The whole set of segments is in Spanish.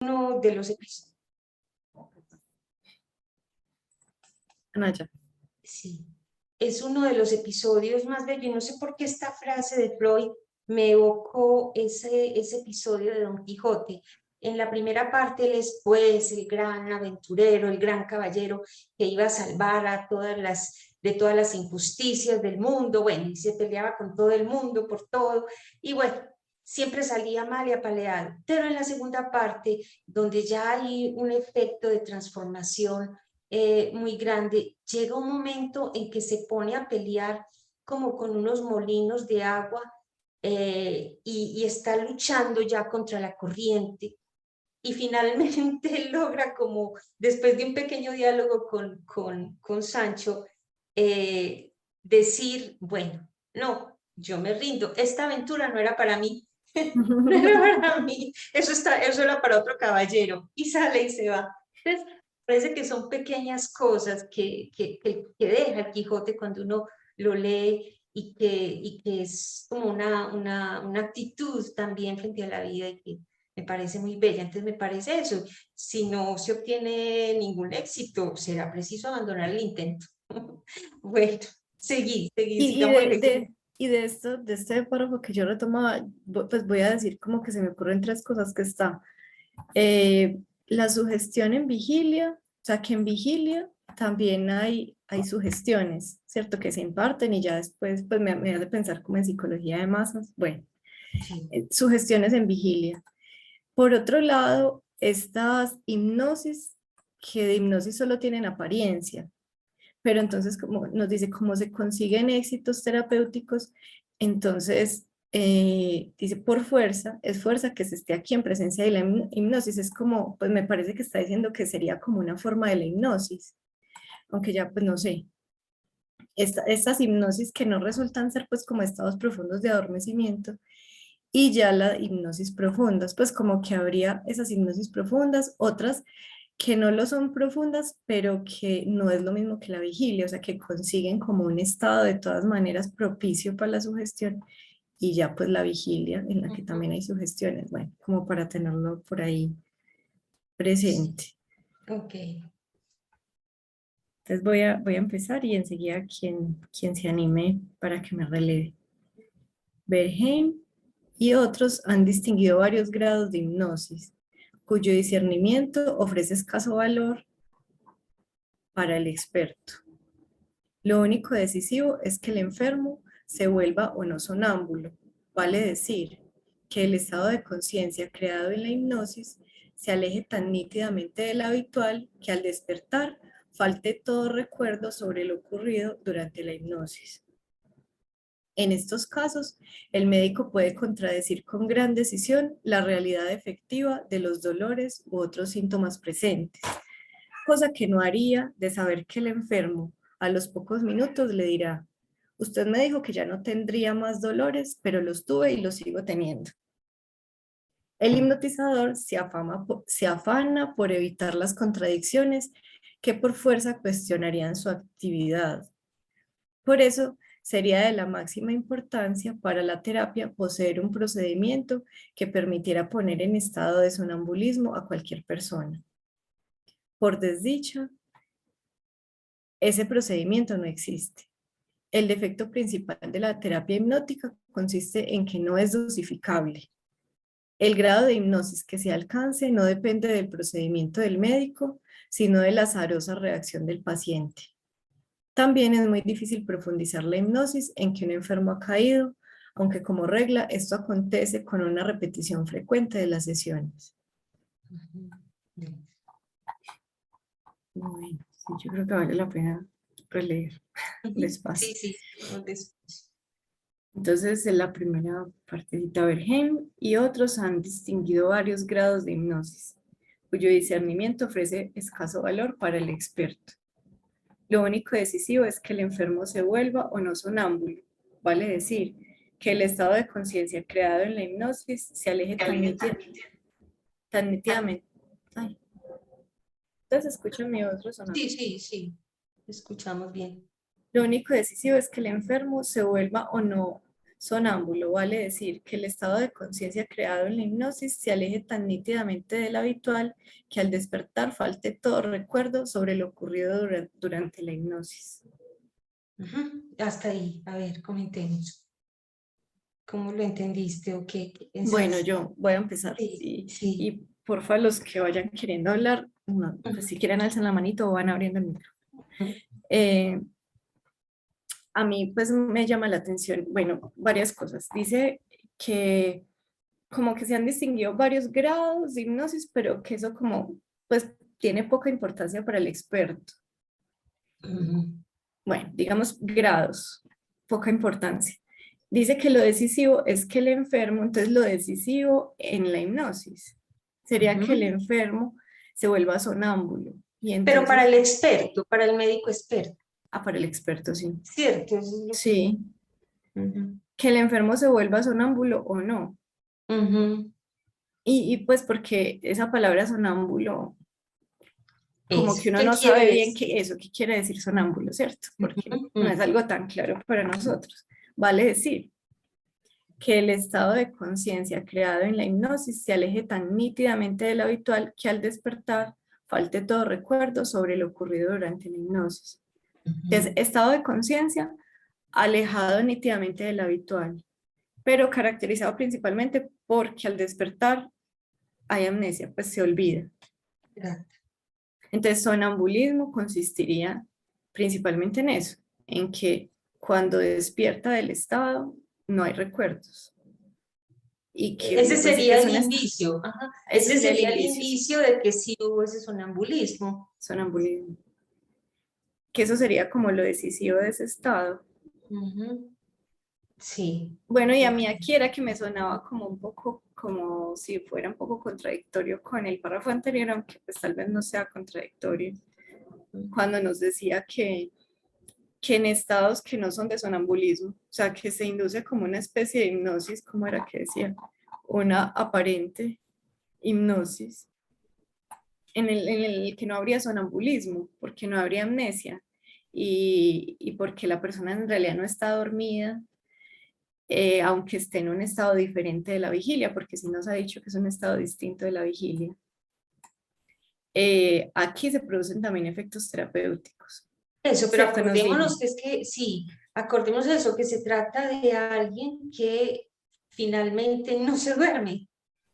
uno de los episodios. Anaya. Sí, es uno de los episodios más bellos. Y no sé por qué esta frase de Freud me evocó ese episodio de Don Quijote. En la primera parte, él es pues el gran aventurero, el gran caballero que iba a salvar a de todas las injusticias del mundo. Bueno, y se peleaba con todo el mundo por todo. Y bueno, siempre salía mal y apaleado. Pero en la segunda parte, donde ya hay un efecto de transformación muy grande, llega un momento en que se pone a pelear como con unos molinos de agua y está luchando ya contra la corriente. Y finalmente logra como, después de un pequeño diálogo con Sancho, decir, bueno, no, yo me rindo, esta aventura no era para mí, no era para mí, eso era para otro caballero, y sale y se va. Entonces, parece que son pequeñas cosas que deja el Quijote cuando uno lo lee y que es como una actitud también frente a la vida y que me parece muy bella. Entonces me parece eso, si no se obtiene ningún éxito, será preciso abandonar el intento. Bueno, Y, y sigamos de, leyendo. de, y de esto, de este párrafo que yo retomaba, pues voy a decir como que se me ocurren tres cosas que está. La sugestión en vigilia, o sea que en vigilia también hay sugestiones, ¿cierto? Que se imparten y ya después pues me hace pensar como en psicología de masas. Bueno, Sí. sugestiones en vigilia. Por otro lado, estas hipnosis, que de hipnosis solo tienen apariencia, pero entonces como nos dice cómo se consiguen éxitos terapéuticos, entonces dice por fuerza, es fuerza que se esté aquí en presencia de la hipnosis, es como, pues me parece que está diciendo que sería como una forma de la hipnosis, aunque ya pues no sé, estas hipnosis que no resultan ser pues como estados profundos de adormecimiento, y ya las hipnosis profundas, pues como que habría esas hipnosis profundas, otras que no lo son profundas, pero que no es lo mismo que la vigilia, o sea, que consiguen como un estado de todas maneras propicio para la sugestión y ya pues la vigilia en la que también hay sugestiones, bueno, como para tenerlo por ahí Sí, presente. ok. Entonces voy a empezar y enseguida quien se anime para que me releve. Bergheim y otros han distinguido varios grados de hipnosis, cuyo discernimiento ofrece escaso valor para el experto. Lo único decisivo es que el enfermo se vuelva o no sonámbulo, vale decir, que el estado de conciencia creado en la hipnosis se aleje tan nítidamente del habitual que al despertar falte todo recuerdo sobre lo ocurrido durante la hipnosis. En estos casos, el médico puede contradecir con gran decisión la realidad efectiva de los dolores u otros síntomas presentes, cosa que no haría de saber que el enfermo a los pocos minutos le dirá: usted me dijo que ya no tendría más dolores, pero los tuve y los sigo teniendo. El hipnotizador se afana por evitar las contradicciones que por fuerza cuestionarían su actividad. Por eso, sería de la máxima importancia para la terapia poseer un procedimiento que permitiera poner en estado de sonambulismo a cualquier persona. Por desdicha, ese procedimiento no existe. El defecto principal de la terapia hipnótica consiste en que no es dosificable. El grado de hipnosis que se alcance no depende del procedimiento del médico, sino de la azarosa reacción del paciente. También es muy difícil profundizar la hipnosis en que un enfermo ha caído, aunque como regla esto acontece con una repetición frecuente de las sesiones. Bueno, sí, yo creo que vale la pena releer Sí, despacio. sí. Entonces, en la primera partecita, Bergheim y otros han distinguido varios grados de hipnosis, cuyo discernimiento ofrece escaso valor para el experto. Lo único decisivo es que el enfermo se vuelva o no sonámbulo, vale decir, que el estado de conciencia creado en la hipnosis se aleje tan nítidamente. Ay, entonces, escucha mi otro sonando. Sí, sí, sí. Escuchamos bien. Lo único decisivo es que el enfermo se vuelva o no sonámbulo vale decir que el estado de conciencia creado en la hipnosis se aleje tan nítidamente del habitual que al despertar falte todo recuerdo sobre lo ocurrido durante la hipnosis. Hasta ahí, a ver, comentemos. ¿Cómo lo entendiste o qué Bueno, pensaste? yo voy a empezar Sí, y, sí. y porfa los que vayan queriendo hablar, no, pues si quieren alzan la manito o van abriendo el micro. Eh, a mí pues me llama la atención, bueno, varias cosas. Dice que como que se han distinguido varios grados de hipnosis, pero que eso como pues tiene poca importancia para el experto. Ujú. Bueno, digamos grados, poca importancia. Dice que lo decisivo es que el enfermo, entonces lo decisivo en la hipnosis sería que el Ujú. enfermo se vuelva sonámbulo y Pero para entonces, el experto, para el médico experto, para el experto sí. ¿cierto? Eso es lo que... Sí, Ujú. que el enfermo se vuelva sonámbulo o no. Ujú. Y pues porque esa palabra sonámbulo, como Eso, que uno ¿qué no quiere sabe bien decir? qué quiere decir sonámbulo, ¿cierto? Porque no es Ujú. algo tan claro para nosotros. Vale decir que el estado de conciencia creado en la hipnosis se aleje tan nítidamente del habitual que al despertar falte todo recuerdo sobre lo ocurrido durante la hipnosis. Entonces, Ujú. estado de conciencia alejado nítidamente del habitual, pero caracterizado principalmente porque al despertar hay amnesia, pues se olvida. Gracias. Entonces, sonambulismo consistiría principalmente en eso, en que cuando despierta del estado no hay recuerdos y Ese y que sería es el un indicio, ajá. ese Ese sería el sería el indicio, sí, indicio de que sí hubo ese sonambulismo. sonambulismo, que eso sería como lo decisivo de ese estado. Ujú. Sí, Bueno, y a ok. mí aquí era que me sonaba como un poco, como si fuera un poco contradictorio con el párrafo anterior, aunque pues tal vez no sea contradictorio, cuando nos decía que en estados que no son de sonambulismo, o sea, que se induce como una especie de hipnosis, como era que decía, una aparente hipnosis, en el que no habría sonambulismo, porque no habría amnesia y porque la persona en realidad no está dormida, aunque esté en un estado diferente de la vigilia, porque sí nos ha dicho que es un estado distinto de la vigilia. Aquí se producen también efectos terapéuticos, Eso, pero ¿cierto? Nos dijo. acordémonos que es que sí, acordémonos de eso, que se trata de alguien que finalmente no se duerme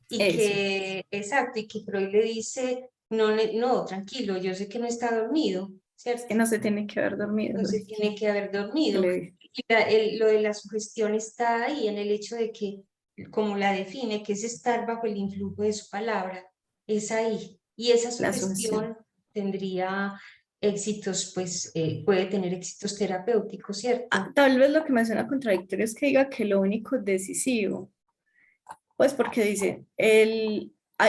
y Eso, que, exacto, y que Freud le dice, no, no, tranquilo, yo sé que no está dormido, es que ¿cierto? no se tiene que haber dormido, No se tiene que haber que dormido. le dije. Y lo de la sugestión está ahí en el hecho de que, como la define, que es estar bajo el influjo de su palabra, es ahí. Y esa La sugestión. sugestión tendría éxitos, pues puede tener éxitos terapéuticos, ¿cierto? Tal vez lo que me suena contradictorio es que diga que lo único decisivo, pues porque dice,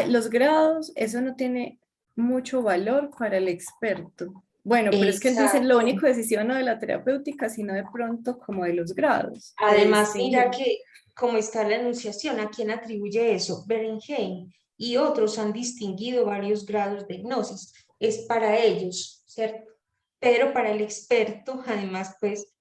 los grados, eso no tiene mucho valor para el experto. Bueno, pero es que él dice lo Exacto. único decisivo no de la terapéutica, sino de pronto como de los grados, de Además, mira distinguir. que como está la enunciación, ¿a quién atribuye eso? Berenheim y otros han distinguido varios grados de hipnosis. Es para ellos, ¿cierto? Pero para el experto, además, pues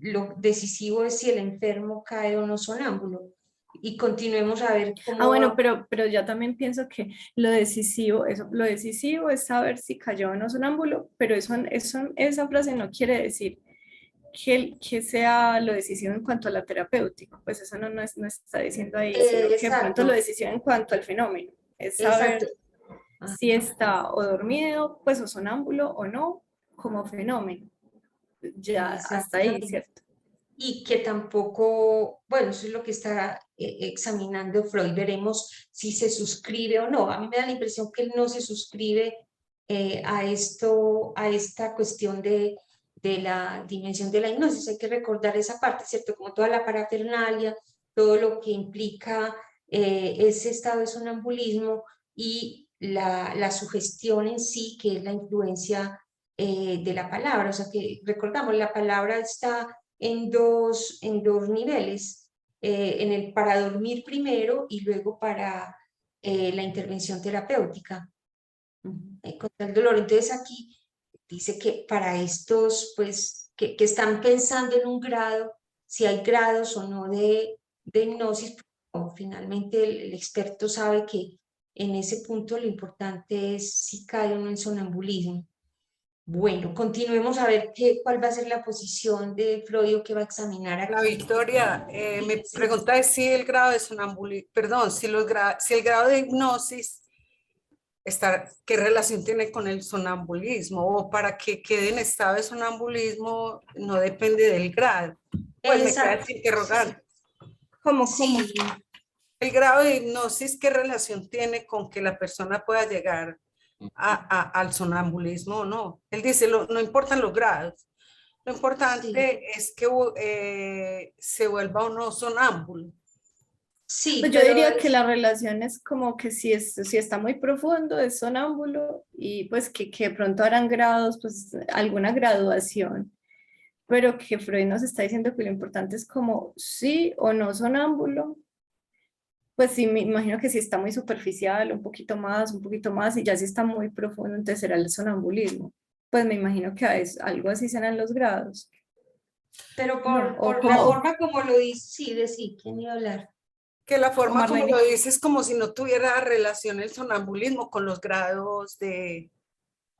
lo decisivo es si el enfermo cae o no sonámbulo. Y continuemos a ver cómo Bueno, va. pero ya también pienso que lo decisivo, lo decisivo es saber si cayó o no sonámbulo, pero esa frase no quiere decir que sea lo decisivo en cuanto a la terapéutica, pues eso no está diciendo ahí, sino que de pronto lo Exacto, decisivo en cuanto al fenómeno, es exacto. saber Ah, si está o dormido, pues o sonámbulo o no, como fenómeno, ya hasta ahí, exactamente. ¿cierto? Y que tampoco, bueno, eso es lo que está examinando Freud, veremos si se suscribe o no. A mí me da la impresión que él no se suscribe a esto, a esta cuestión de la dimensión de la hipnosis. Hay que recordar esa parte, ¿cierto? Como toda la parafernalia, todo lo que implica ese estado de sonambulismo y la sugestión en sí, que es la influencia de la palabra. O sea, que recordamos, la palabra está en dos niveles, en el para dormir primero y luego para la intervención terapéutica contra el dolor. Entonces aquí dice que para estos, pues, que están pensando en un grado, si hay grados o no de hipnosis. Finalmente el experto sabe que en ese punto lo importante es si cae uno en sonambulismo. Bueno, continuemos a ver cuál va a ser la posición de Freud o qué va a examinar La aquí. Victoria, me pregunta es si el grado de sonambulismo, perdón, si el grado de hipnosis está, ¿qué relación tiene con el sonambulismo? O para que quede en estado de sonambulismo no depende del grado. Pues me queda ese interrogante. ¿Cómo? Sí, El grado de hipnosis, ¿qué relación tiene con que la persona pueda llegar al sonambulismo o no? Él dice, no importan los grados, lo sí. importante es que se vuelva o no sonámbulo. Sí, Pues yo pero diría que la relación es como que si está muy profundo es sonámbulo y pues que de pronto harán grados, pues alguna graduación, pero que Freud nos está diciendo que lo importante es como sí o no sonámbulo. Pues sí, me imagino que si está muy superficial, un poquito más, y ya si está muy profundo, entonces será el sonambulismo. Pues me imagino que es algo así serán los grados. pero No, o por la como, forma como lo dice, sí, decir, ¿quién iba a hablar? Que la o forma como lo Marlene. dices es como si no tuviera relación el sonambulismo con los grados de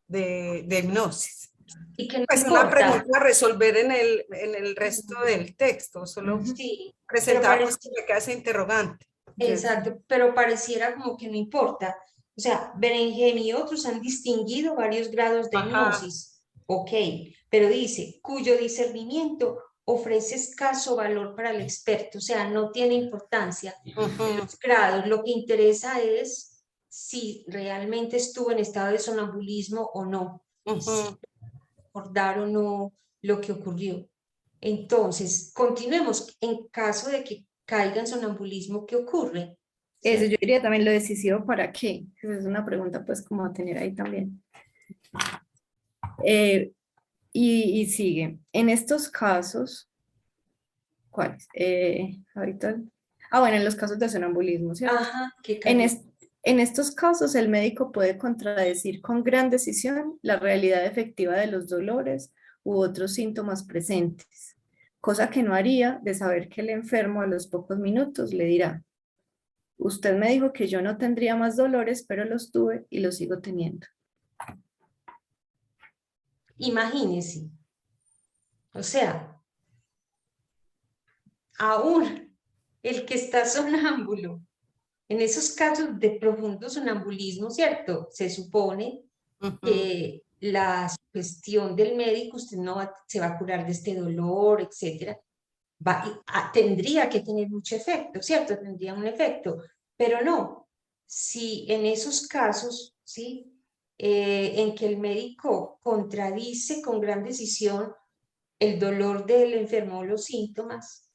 hipnosis. Y que no Pues una importa. pregunta a resolver en el resto del texto, solo Ujú. Sí, pero presentaba pues que parece, me queda ese interrogante. exacto, pero pareciera como que no importa. O sea, Berenjem y otros han distinguido varios grados de Ajá. hipnosis. Ok, pero dice, cuyo discernimiento ofrece escaso valor para el experto, o sea, no tiene importancia Ujú, los grados. Lo que interesa es si realmente estuvo en estado de sonambulismo o no, si ujú. recordar o no lo que ocurrió. Entonces, continuemos. En caso de que caiga en sonambulismo, ¿qué ocurre? Eso yo ¿Cierto? diría también lo decisivo para qué. Esa es una pregunta pues como a tener ahí también. Eh, y sigue. En estos casos, ¿cuáles? Ahorita, bueno, en los casos de sonambulismo, ¿cierto? Ajá, que En, cayó. en estos casos, el médico puede contradecir con gran decisión la realidad efectiva de los dolores u otros síntomas presentes, cosa que no haría de saber que el enfermo a los pocos minutos le dirá, usted me dijo que yo no tendría más dolores, pero los tuve y los sigo teniendo. Imagínese. O sea, aún el que está sonámbulo, en esos casos de profundo sonambulismo, ¿cierto? Se supone Ujú, que la sugestión del médico, usted no se va a curar de este dolor, etcétera, tendría que tener mucho efecto, ¿cierto? Tendría un efecto, pero no. Si en esos casos, ¿sí? En que el médico contradice con gran decisión el dolor del enfermo o los síntomas,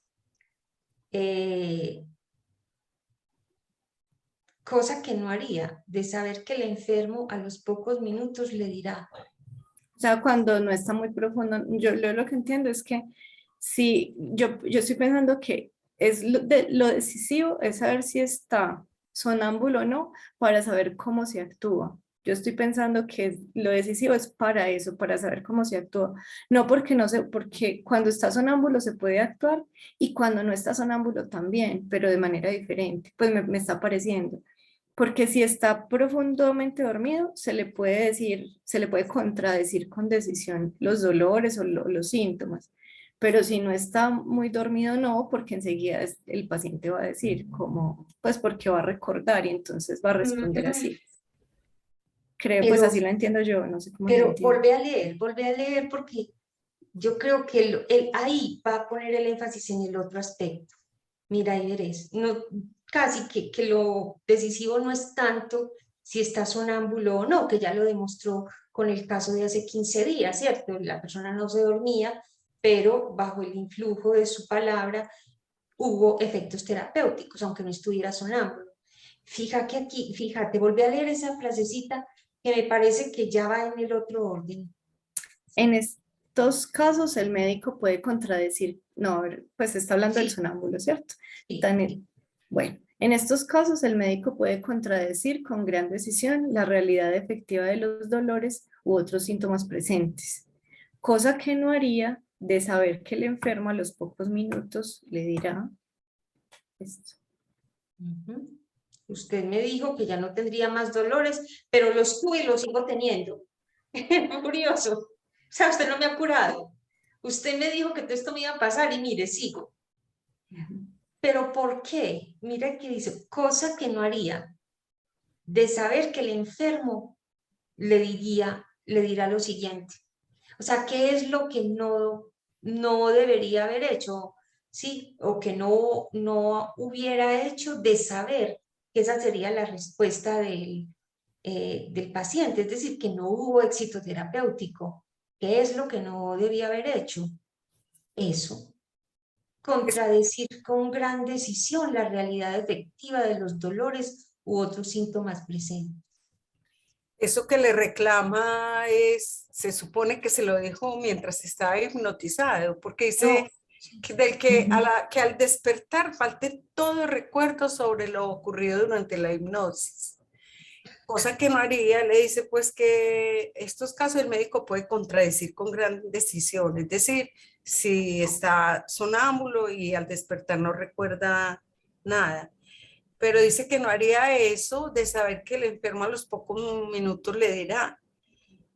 eh, cosa que no haría, de saber que el enfermo a los pocos minutos le dirá, O sea, cuando no está muy profundo, yo lo que entiendo es que si yo estoy pensando que es lo decisivo es saber si está sonámbulo o no para saber cómo se actúa. Yo estoy pensando que lo decisivo es para eso, para saber cómo se actúa. No porque no sé, porque cuando está sonámbulo se puede actuar y cuando no está sonámbulo también, pero de manera diferente. Pues me está pareciendo. Porque si está profundamente dormido, se le puede decir, se le puede contradecir con decisión los dolores o los síntomas. Pero si no está muy dormido, no, porque enseguida el paciente va a decir, como, pues porque va a recordar y entonces va a responder así. Creo, pues pero, así lo entiendo yo, no sé cómo se lo pero entiende. volvé a leer porque yo creo que ahí va a poner el énfasis en el otro aspecto. Mira, ahí eres. No, casi que lo decisivo no es tanto si está sonámbulo o no, que ya lo demostró con el caso de hace 15 días, ¿cierto? La persona no se dormía, pero bajo el influjo de su palabra hubo efectos terapéuticos, aunque no estuviera sonámbulo. Fíjate, volví a leer esa frasecita que me parece que ya va en el otro orden. En estos casos, el médico puede contradecir, no, a ver, pues está hablando del Sí, sonámbulo, ¿cierto? sí. También, bueno, en estos casos, el médico puede contradecir con gran decisión la realidad efectiva de los dolores u otros síntomas presentes, cosa que no haría de saber que el enfermo a los pocos minutos le dirá esto. Ujú. Usted me dijo que ya no tendría más dolores, pero los tuve y los sigo teniendo. Curioso. O sea, usted no me ha curado. Usted me dijo que todo esto me iba a pasar y mire, sigo. ¿Pero por qué? Mira que dice, cosa que no haría, de saber que el enfermo le dirá lo siguiente. O sea, ¿qué es lo que no debería haber hecho? Sí, o que no hubiera hecho de saber que esa sería la respuesta del paciente, es decir, que no hubo éxito terapéutico. ¿Qué es lo que no debía haber hecho? Eso. Contradecir con gran decisión la realidad efectiva de los dolores u otros síntomas presentes. Eso que le reclama se supone que se lo dijo mientras estaba hipnotizado, porque dice No, que al despertar falte todo recuerdo sobre lo ocurrido durante la hipnosis. Cosa que no haría, le dice pues que estos casos el médico puede contradecir con gran decisión, es decir, si está sonámbulo y al despertar no recuerda nada, pero dice que no haría eso de saber que el enfermo a los pocos minutos le dirá,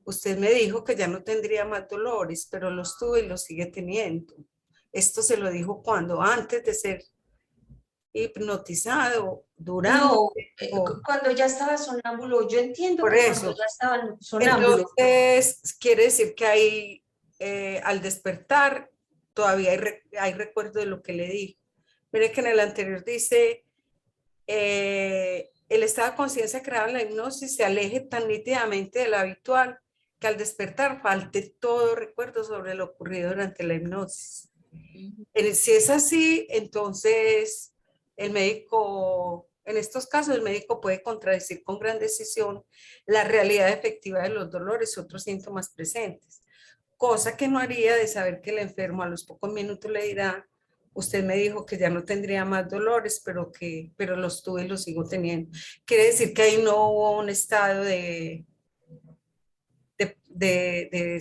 usted me dijo que ya no tendría más dolores, pero los tuve y los sigue teniendo. Esto se lo dijo cuando, antes de ser hipnotizado, durante, no, o cuando ya estaba sonámbulo, yo entiendo por que cuando eso. ya estaban sonámbulo, Entonces, quiere decir que hay, al despertar, todavía hay recuerdo de lo que le dijo. Mire que en el anterior dice, el estado de conciencia creado en la hipnosis se aleje tan nítidamente de lo habitual que al despertar falte todo recuerdo sobre lo ocurrido durante la hipnosis. Si es así, entonces el médico, en estos casos, el médico puede contradecir con gran decisión la realidad efectiva de los dolores y otros síntomas presentes, cosa que no haría de saber que el enfermo a los pocos minutos le dirá, usted me dijo que ya no tendría más dolores, pero los tuve y los sigo teniendo. Quiere decir que ahí no hubo un estado de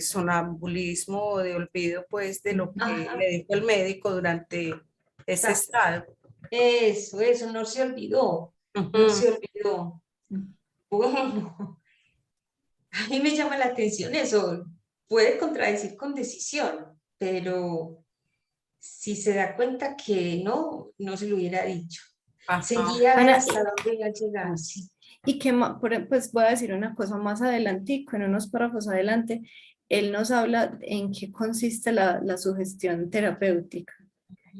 sonambulismo o de olvido, pues, de lo que ajá, le dijo el médico durante ese exacto. estado. Eso, no se olvidó, no Ujú. se olvidó. Bueno, a mí me llama la atención eso, puede contradecir con decisión, pero si se da cuenta que no se lo hubiera dicho. Ajá. Seguía a ver Ana, hasta dónde iba a llegar, sí. y que pues voy a decir una cosa más adelantico, en unos párrafos adelante, él nos habla en qué consiste la sugestión terapéutica,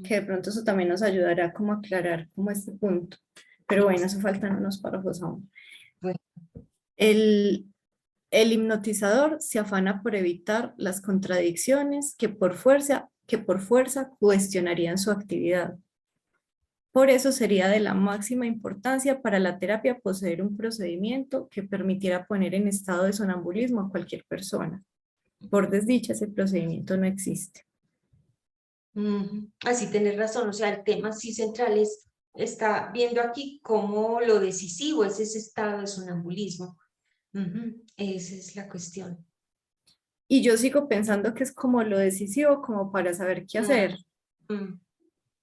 que de pronto eso también nos ayudará como a aclarar como este punto. Pero bueno, eso faltan unos párrafos aún. Bueno, El, el hipnotizador se afana por evitar las contradicciones que por fuerza cuestionarían su actividad. Por eso sería de la máxima importancia para la terapia poseer un procedimiento que permitiera poner en estado de sonambulismo a cualquier persona. Por desdicha, ese procedimiento no existe. así tenés razón, o sea, el tema sí central está viendo aquí cómo lo decisivo es ese estado de sonambulismo. Esa es la cuestión. Y yo sigo pensando que es como lo decisivo, como para saber qué Mm, hacer, mm,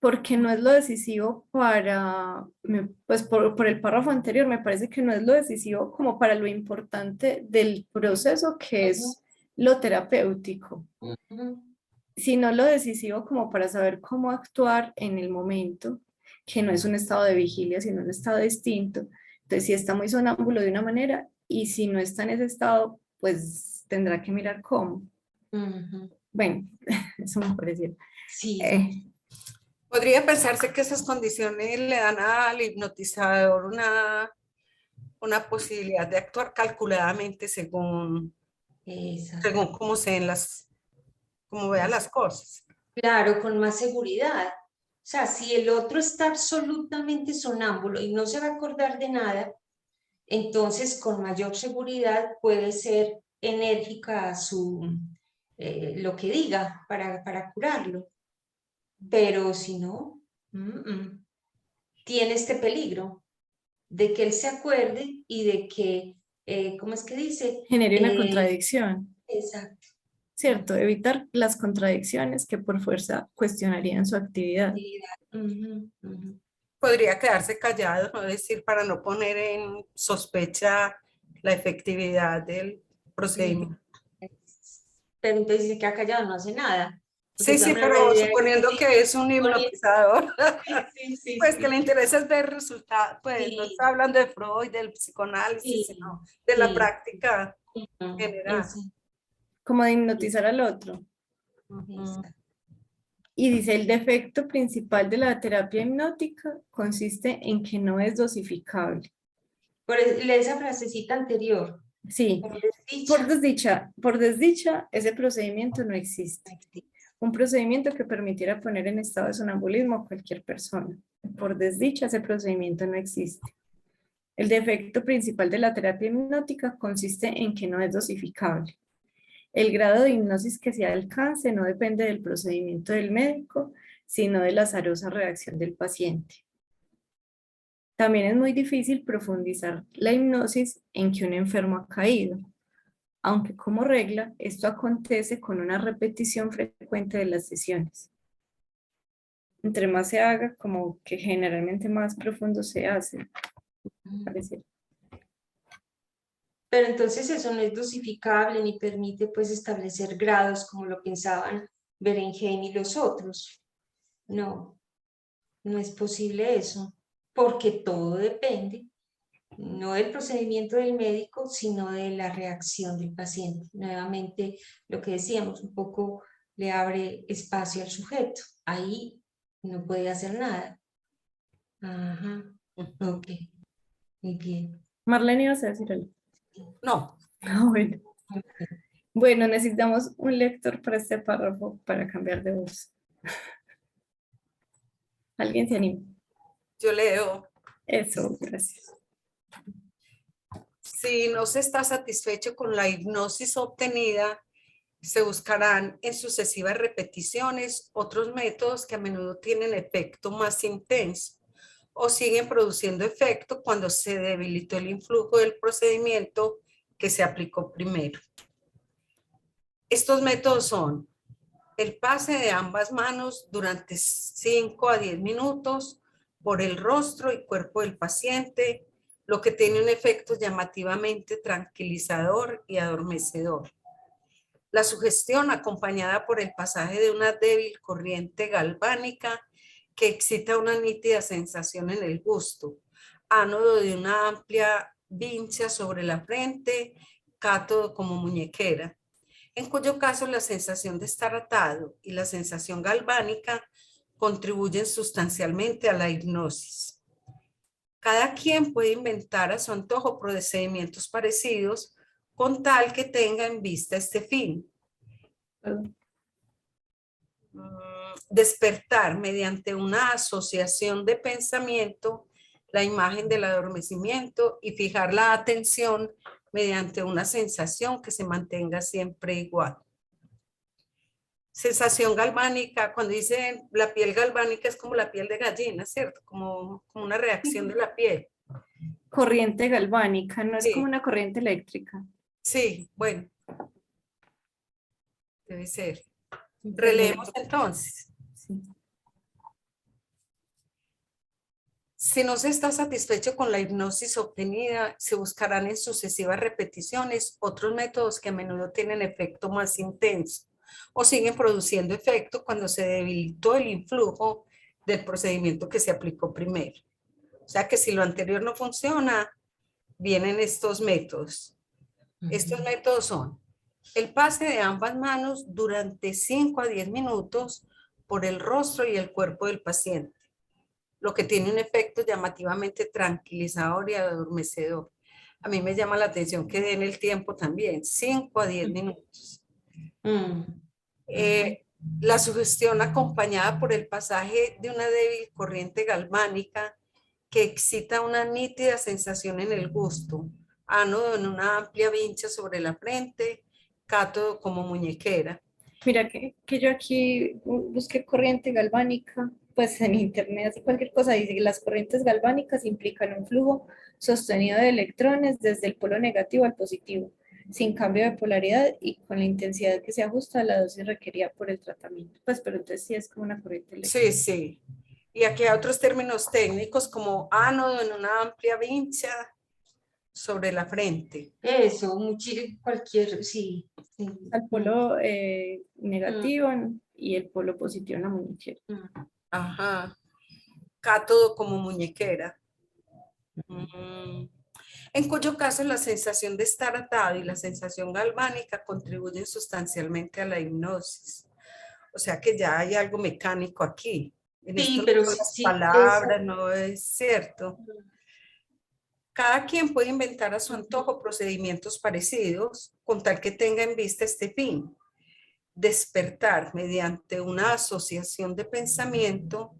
porque no es lo decisivo pues por el párrafo anterior, me parece que no es lo decisivo como para lo importante del proceso que ujú, es lo terapéutico, ujú, sino lo decisivo como para saber cómo actuar en el momento, que no es un estado de vigilia, sino un estado distinto. Entonces, si está muy sonámbulo de una manera y si no está en ese estado, pues tendrá que mirar cómo. ujú. Bueno, eso me pareció. Sí, Eh, Podría pensarse que esas condiciones le dan al hipnotizador una posibilidad de actuar calculadamente exacto. según cómo cómo vea las cosas. Claro, con más seguridad. O sea, si el otro está absolutamente sonámbulo y no se va a acordar de nada, entonces con mayor seguridad puede ser enérgica lo que diga para curarlo. Pero si no, tiene este peligro de que él se acuerde y de que, ¿cómo es que dice? genere una Eh, contradicción. exacto. ¿cierto? Evitar las contradicciones que por fuerza cuestionarían su actividad. Ujú, ujú. Podría quedarse callado, no decir, para no poner en sospecha la efectividad del procedimiento. Pero entonces si se queda callado, no hace nada. Porque de Sí, todas sí, maneras la pero idea es suponiendo seguir que es un poniendo- hipnotizador, Sí, sí, pues que le sí, interesa es ver resultados, pues no sí, está hablando de Freud, del psicoanálisis, sí, sino de la sí, práctica sí, general. eso, Como de sí, hipnotizar al otro. Ujú. exacto. Y dice, el defecto principal de la terapia hipnótica consiste en que no es dosificable. Lee esa frasecita anterior, Sí, por desdicha, por desdicha, ese procedimiento no existe. no existe. Un procedimiento que permitiera poner en estado de sonambulismo a cualquier persona. Por desdicha, ese procedimiento no existe. El defecto principal de la terapia hipnótica consiste en que no es dosificable. El grado de hipnosis que se alcance no depende del procedimiento del médico, sino de la azarosa reacción del paciente. También es muy difícil profundizar la hipnosis en que un enfermo ha caído, aunque como regla esto acontece con una repetición frecuente de las sesiones. Entre más se haga, como que generalmente más profundo se hace, parece. Pero entonces eso no es dosificable ni permite pues establecer grados como lo pensaban Berenjen y los otros. No, no es posible eso, porque todo depende no del procedimiento del médico, sino de la reacción del paciente. Nuevamente, lo que decíamos, un poco le abre espacio al sujeto. Ahí no puede hacer nada. Ajá, Ujú. ok, muy bien. Marlene, ¿ibas a decir algo? No, Ah, bueno. Ok. Bueno, necesitamos un lector para este párrafo para cambiar de voz. ¿Alguien se anima? yo leo. Eso, gracias. Si no se está satisfecho con la hipnosis obtenida, se buscarán en sucesivas repeticiones otros métodos que a menudo tienen efecto más intenso o siguen produciendo efecto cuando se debilitó el influjo del procedimiento que se aplicó primero. Estos métodos son el pase de ambas manos durante 5 a 10 minutos por el rostro y cuerpo del paciente, lo que tiene un efecto llamativamente tranquilizador y adormecedor. La sugestión acompañada por el pasaje de una débil corriente galvánica que excita una nítida sensación en el busto, ánodo de una amplia vincha sobre la frente, cátodo como muñequera, en cuyo caso la sensación de estar atado y la sensación galvánica contribuyen sustancialmente a la hipnosis. Cada quien puede inventar a su antojo procedimientos parecidos con tal que tenga en vista este fin. Perdón. Despertar mediante una asociación de pensamiento la imagen del adormecimiento y fijar la atención mediante una sensación que se mantenga siempre igual. Sensación galvánica, cuando dicen la piel galvánica es como la piel de gallina, ¿cierto? Como una reacción de la piel. Corriente galvánica, no es como Sí, una corriente eléctrica. sí, bueno, debe ser. Entendemos. Releemos entonces. Sí. Si no se está satisfecho con la hipnosis obtenida, se buscarán en sucesivas repeticiones otros métodos que a menudo tienen efecto más intenso o siguen produciendo efecto cuando se debilitó el influjo del procedimiento que se aplicó primero. O sea que si lo anterior no funciona, vienen estos métodos. Estos métodos son el pase de ambas manos durante 5 a 10 minutos por el rostro y el cuerpo del paciente, lo que tiene un efecto llamativamente tranquilizador y adormecedor. A mí me llama la atención que den el tiempo también, 5 a 10 minutos. Mm, La sugestión acompañada por el pasaje de una débil corriente galvánica que excita una nítida sensación en el gusto, ánodo en una amplia vincha sobre la frente, cátodo como muñequera. Mira que yo aquí busqué corriente galvánica, pues en internet, así cualquier cosa, dice que las corrientes galvánicas implican un flujo sostenido de electrones desde el polo negativo al positivo, sin cambio de polaridad y con la intensidad que se ajusta a la dosis requerida por el tratamiento. Pues, pero entonces sí es como una corriente eléctrica. Sí, sí. Y aquí hay otros términos técnicos como ánodo en una amplia vincha sobre la frente. Eso, cualquier, sí, sí. Al polo negativo y el polo positivo en la muñequera. Ajá. Cátodo como muñequera. Mm. En cuyo caso la sensación de estar atado y la sensación galvánica contribuyen sustancialmente a la hipnosis. O sea que ya hay algo mecánico aquí. En Sí, esto no pero son sí, las sí, palabras, no es cierto. Cada quien puede inventar a su antojo procedimientos parecidos con tal que tenga en vista este fin: despertar mediante una asociación de pensamiento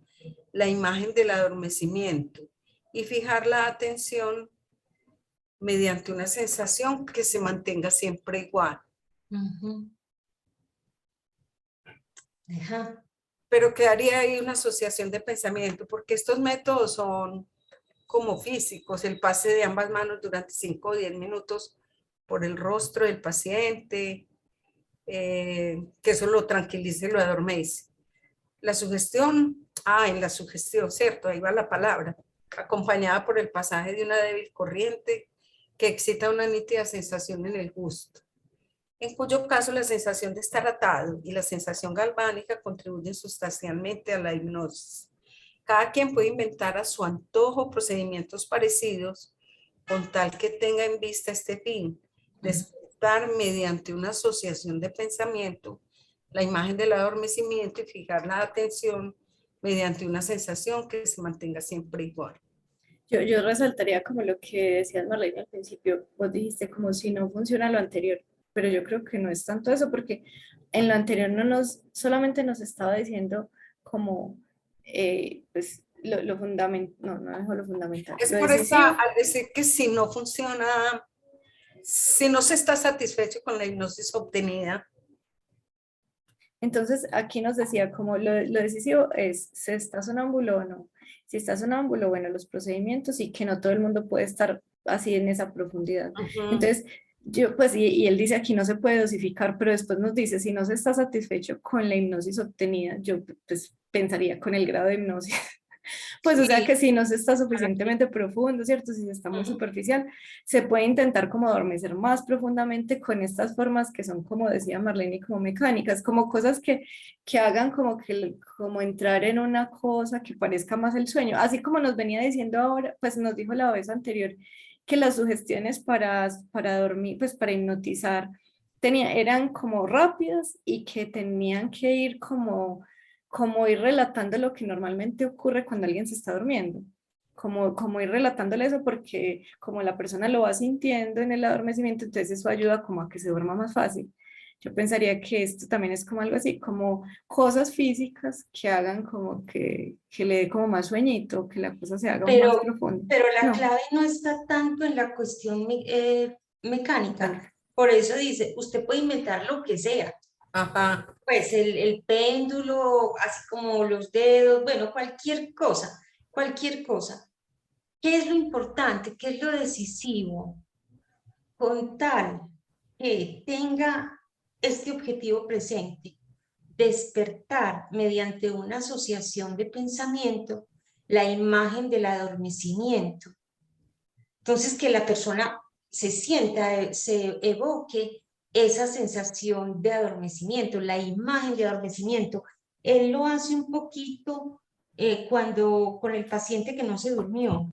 la imagen del adormecimiento y fijar la atención mediante una sensación que se mantenga siempre igual. Ajá. Pero quedaría ahí una asociación de pensamiento, porque estos métodos son como físicos, el pase de ambas manos durante 5 o 10 minutos por el rostro del paciente, que eso lo tranquilice y lo adormece. La sugestión, en la sugestión, cierto, ahí va la palabra, acompañada por el pasaje de una débil corriente que excita una nítida sensación en el gusto, en cuyo caso la sensación de estar atado y la sensación galvánica contribuyen sustancialmente a la hipnosis. Cada quien puede inventar a su antojo procedimientos parecidos con tal que tenga en vista este fin: despertar mediante una asociación de pensamiento la imagen del adormecimiento y fijar la atención mediante una sensación que se mantenga siempre igual. Yo resaltaría como lo que decías, Marlene, al principio. Vos dijiste como si no funciona lo anterior, pero yo creo que no es tanto eso, porque en lo anterior solamente nos estaba diciendo como, pues, lo fundamental, no dijo lo fundamental, Es lo por eso, decisivo. al decir que si no funciona, si no se está satisfecho con la hipnosis obtenida. Entonces, aquí nos decía como lo decisivo es, ¿se está sonámbulo o no? Si está sonámbulo, bueno, los procedimientos y que no todo el mundo puede estar así en esa profundidad. Entonces, yo, pues, y él dice aquí no se puede dosificar, pero después nos dice, si no se está satisfecho con la hipnosis obtenida, yo pues pensaría con el grado de hipnosis. Pues o sea Sí, que si no se está suficientemente profundo, ¿cierto? Si se está muy superficial, se puede intentar como adormecer más profundamente con estas formas que son, como decía Marlene, como mecánicas, como cosas que hagan como que como entrar en una cosa que parezca más el sueño. Así como nos venía diciendo ahora, pues nos dijo la vez anterior que las sugestiones para dormir, pues para hipnotizar, eran como rápidas y que tenían que ir como ir relatando lo que normalmente ocurre cuando alguien se está durmiendo, como ir relatándole eso porque como la persona lo va sintiendo en el adormecimiento, entonces eso ayuda como a que se duerma más fácil. Yo pensaría que esto también es como algo así, como cosas físicas que hagan como que le dé como más sueñito, que la cosa se haga más Pero, profunda. pero la No, clave no está tanto en la cuestión mecánica. pánica. Por eso dice, usted puede inventar lo que sea, ajá. pues el péndulo, así como los dedos, bueno, cualquier cosa. ¿Qué es lo importante? ¿Qué es lo decisivo? Con tal que tenga este objetivo presente, despertar mediante una asociación de pensamiento la imagen del adormecimiento. Entonces, que la persona se sienta, se evoque esa sensación de adormecimiento, la imagen de adormecimiento. Él lo hace un poquito cuando con el paciente que no se durmió,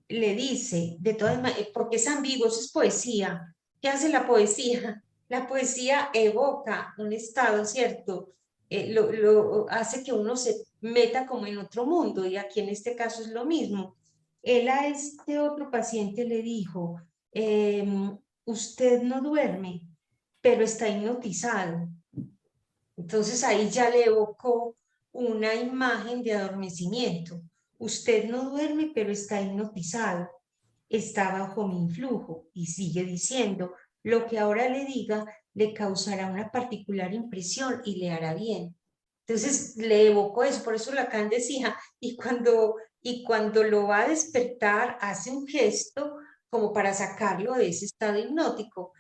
le dice, de todas maneras, porque es ambiguo, eso es poesía. ¿Qué hace la poesía? La poesía evoca un estado, ¿cierto? Lo hace que uno se meta como en otro mundo, y aquí en este caso es lo mismo. Él a este otro paciente le dijo, usted no duerme, pero está hipnotizado. Entonces ahí ya le evocó una imagen de adormecimiento. Usted no duerme, pero está hipnotizado, está bajo mi influjo, y sigue diciendo, lo que ahora le diga le causará una particular impresión y le hará bien. Entonces le evocó eso, por eso Lacan decía, y cuando lo va a despertar, hace un gesto como para sacarlo de ese estado hipnótico.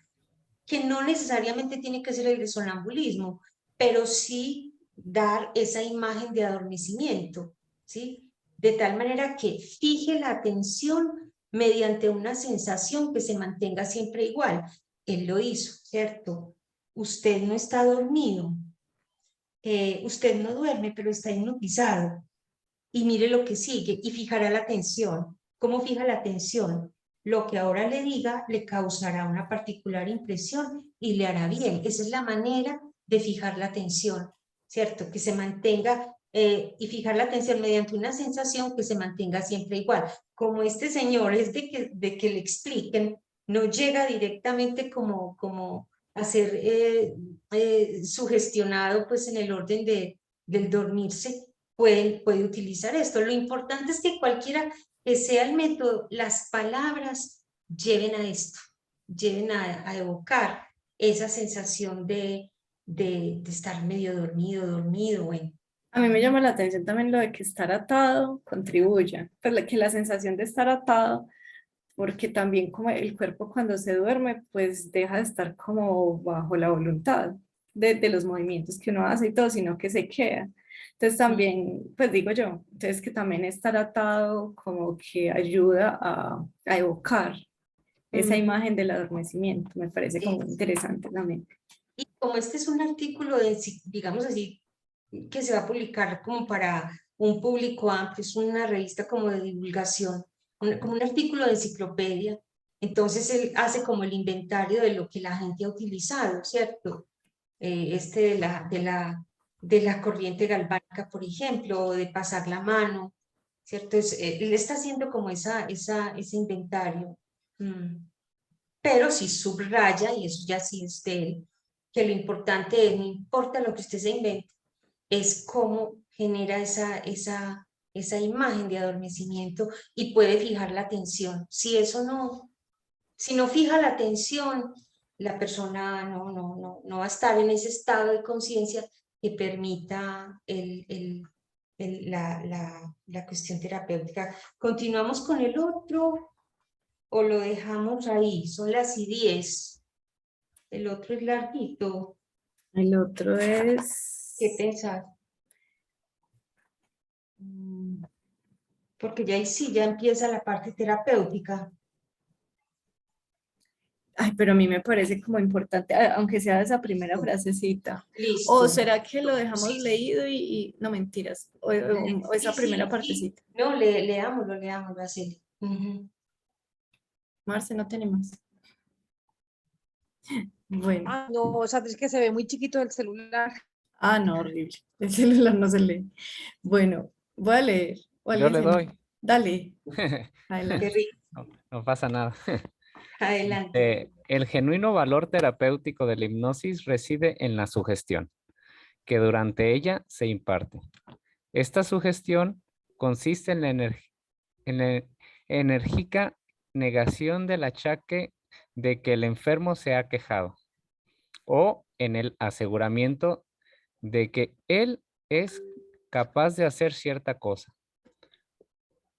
que no necesariamente tiene que ser el de sonambulismo, pero sí dar esa imagen de adormecimiento, ¿sí? De tal manera que fije la atención mediante una sensación que se mantenga siempre igual. Él lo hizo, ¿cierto? Usted no está dormido, usted no duerme, pero está hipnotizado. Y mire lo que sigue y fijará la atención. ¿Cómo fija la atención? Lo que ahora le diga le causará una particular impresión y le hará bien. Esa es la manera de fijar la atención, ¿cierto? Que se mantenga y fijar la atención mediante una sensación que se mantenga siempre igual. Como este señor es de que le expliquen, no llega directamente como a ser sugestionado pues en el orden del dormirse, puede utilizar esto. Lo importante es que cualquiera que sea el método, las palabras lleven a esto, lleven a evocar esa sensación de estar medio dormido, bueno. A mí me llama la atención también lo de que estar atado contribuya, pues que la sensación de estar atado, porque también como el cuerpo cuando se duerme, pues deja de estar como bajo la voluntad de los movimientos que uno hace y todo, sino que se queda. Entonces también, pues digo yo, entonces que también estar atado como que ayuda a evocar esa imagen del adormecimiento, me parece como interesante también. Y como este es un artículo de, digamos así, que se va a publicar como para un público amplio, es una revista como de divulgación, como un artículo de enciclopedia, entonces él hace como el inventario de lo que la gente ha utilizado, ¿cierto? Este de la corriente galvánica, por ejemplo, o de pasar la mano, ¿cierto? Él está haciendo como ese inventario. Pero sí subraya, y eso ya sí es de él, que lo importante es, no importa lo que usted se invente, es cómo genera esa imagen de adormecimiento y puede fijar la atención. Si no fija la atención, la persona no va a estar en ese estado de conciencia que permita la cuestión terapéutica. Continuamos con el otro o lo dejamos ahí, son las y 10. El otro es larguito. El otro es... ¿Qué pensar? Porque ya ahí sí, ya empieza la parte terapéutica. Ay, pero a mí me parece como importante, aunque sea esa primera frasecita. ¿O Listo. será que lo dejamos Sí, leído no mentiras? O sí, esa primera sí. partecita. No, leámoslo, así. Marce, no tenemos. Bueno. Ah, no, o sea, es que se ve muy chiquito el celular. Ah, no, horrible. El celular no se lee. Bueno, voy a leer. O Yo alguien le se doy. Dale, Qué adelante. rico. No pasa nada. Adelante. El genuino valor terapéutico de la hipnosis reside en la sugestión, que durante ella se imparte. Esta sugestión consiste en la enérgica negación del achaque de que el enfermo se ha quejado, o en el aseguramiento de que él es capaz de hacer cierta cosa,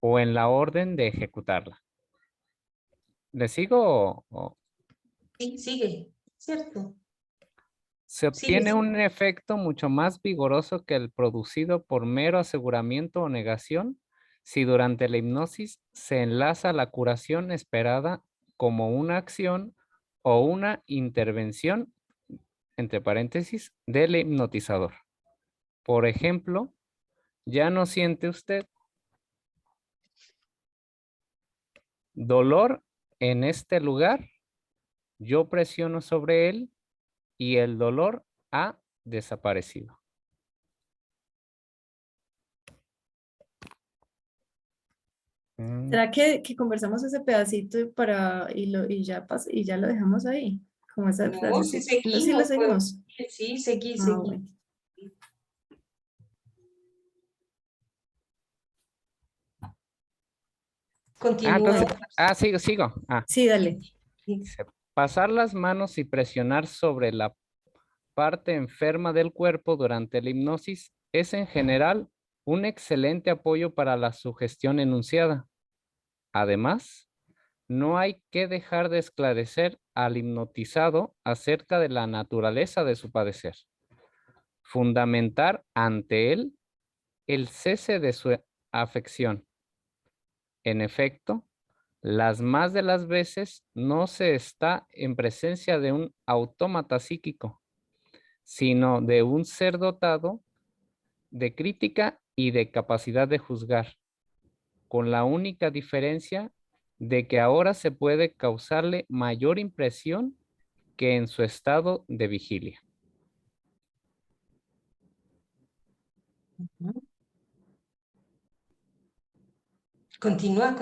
o en la orden de ejecutarla. ¿Le sigo o Sí, sigue, ¿cierto? se Sigue, obtiene sigue. un efecto mucho más vigoroso que el producido por mero aseguramiento o negación si durante la hipnosis se enlaza la curación esperada como una acción o una intervención, entre paréntesis, del hipnotizador? Por ejemplo, ya no siente usted dolor en este lugar, yo presiono sobre él y el dolor ha desaparecido. ¿Será que conversamos ese pedacito y ya lo dejamos ahí? Como esa No, si frase. No, sí lo seguimos, pues, seguimos. sí, seguí, Ah, seguí. bueno. Continúa. Sigo. Sí, dale. Dice, pasar las manos y presionar sobre la parte enferma del cuerpo durante la hipnosis es en general un excelente apoyo para la sugestión enunciada. Además, no hay que dejar de esclarecer al hipnotizado acerca de la naturaleza de su padecer. Fundamentar ante él el cese de su afección. En efecto, las más de las veces no se está en presencia de un autómata psíquico, sino de un ser dotado de crítica y de capacidad de juzgar, con la única diferencia de que ahora se puede causarle mayor impresión que en su estado de vigilia. Ujú. Continúa,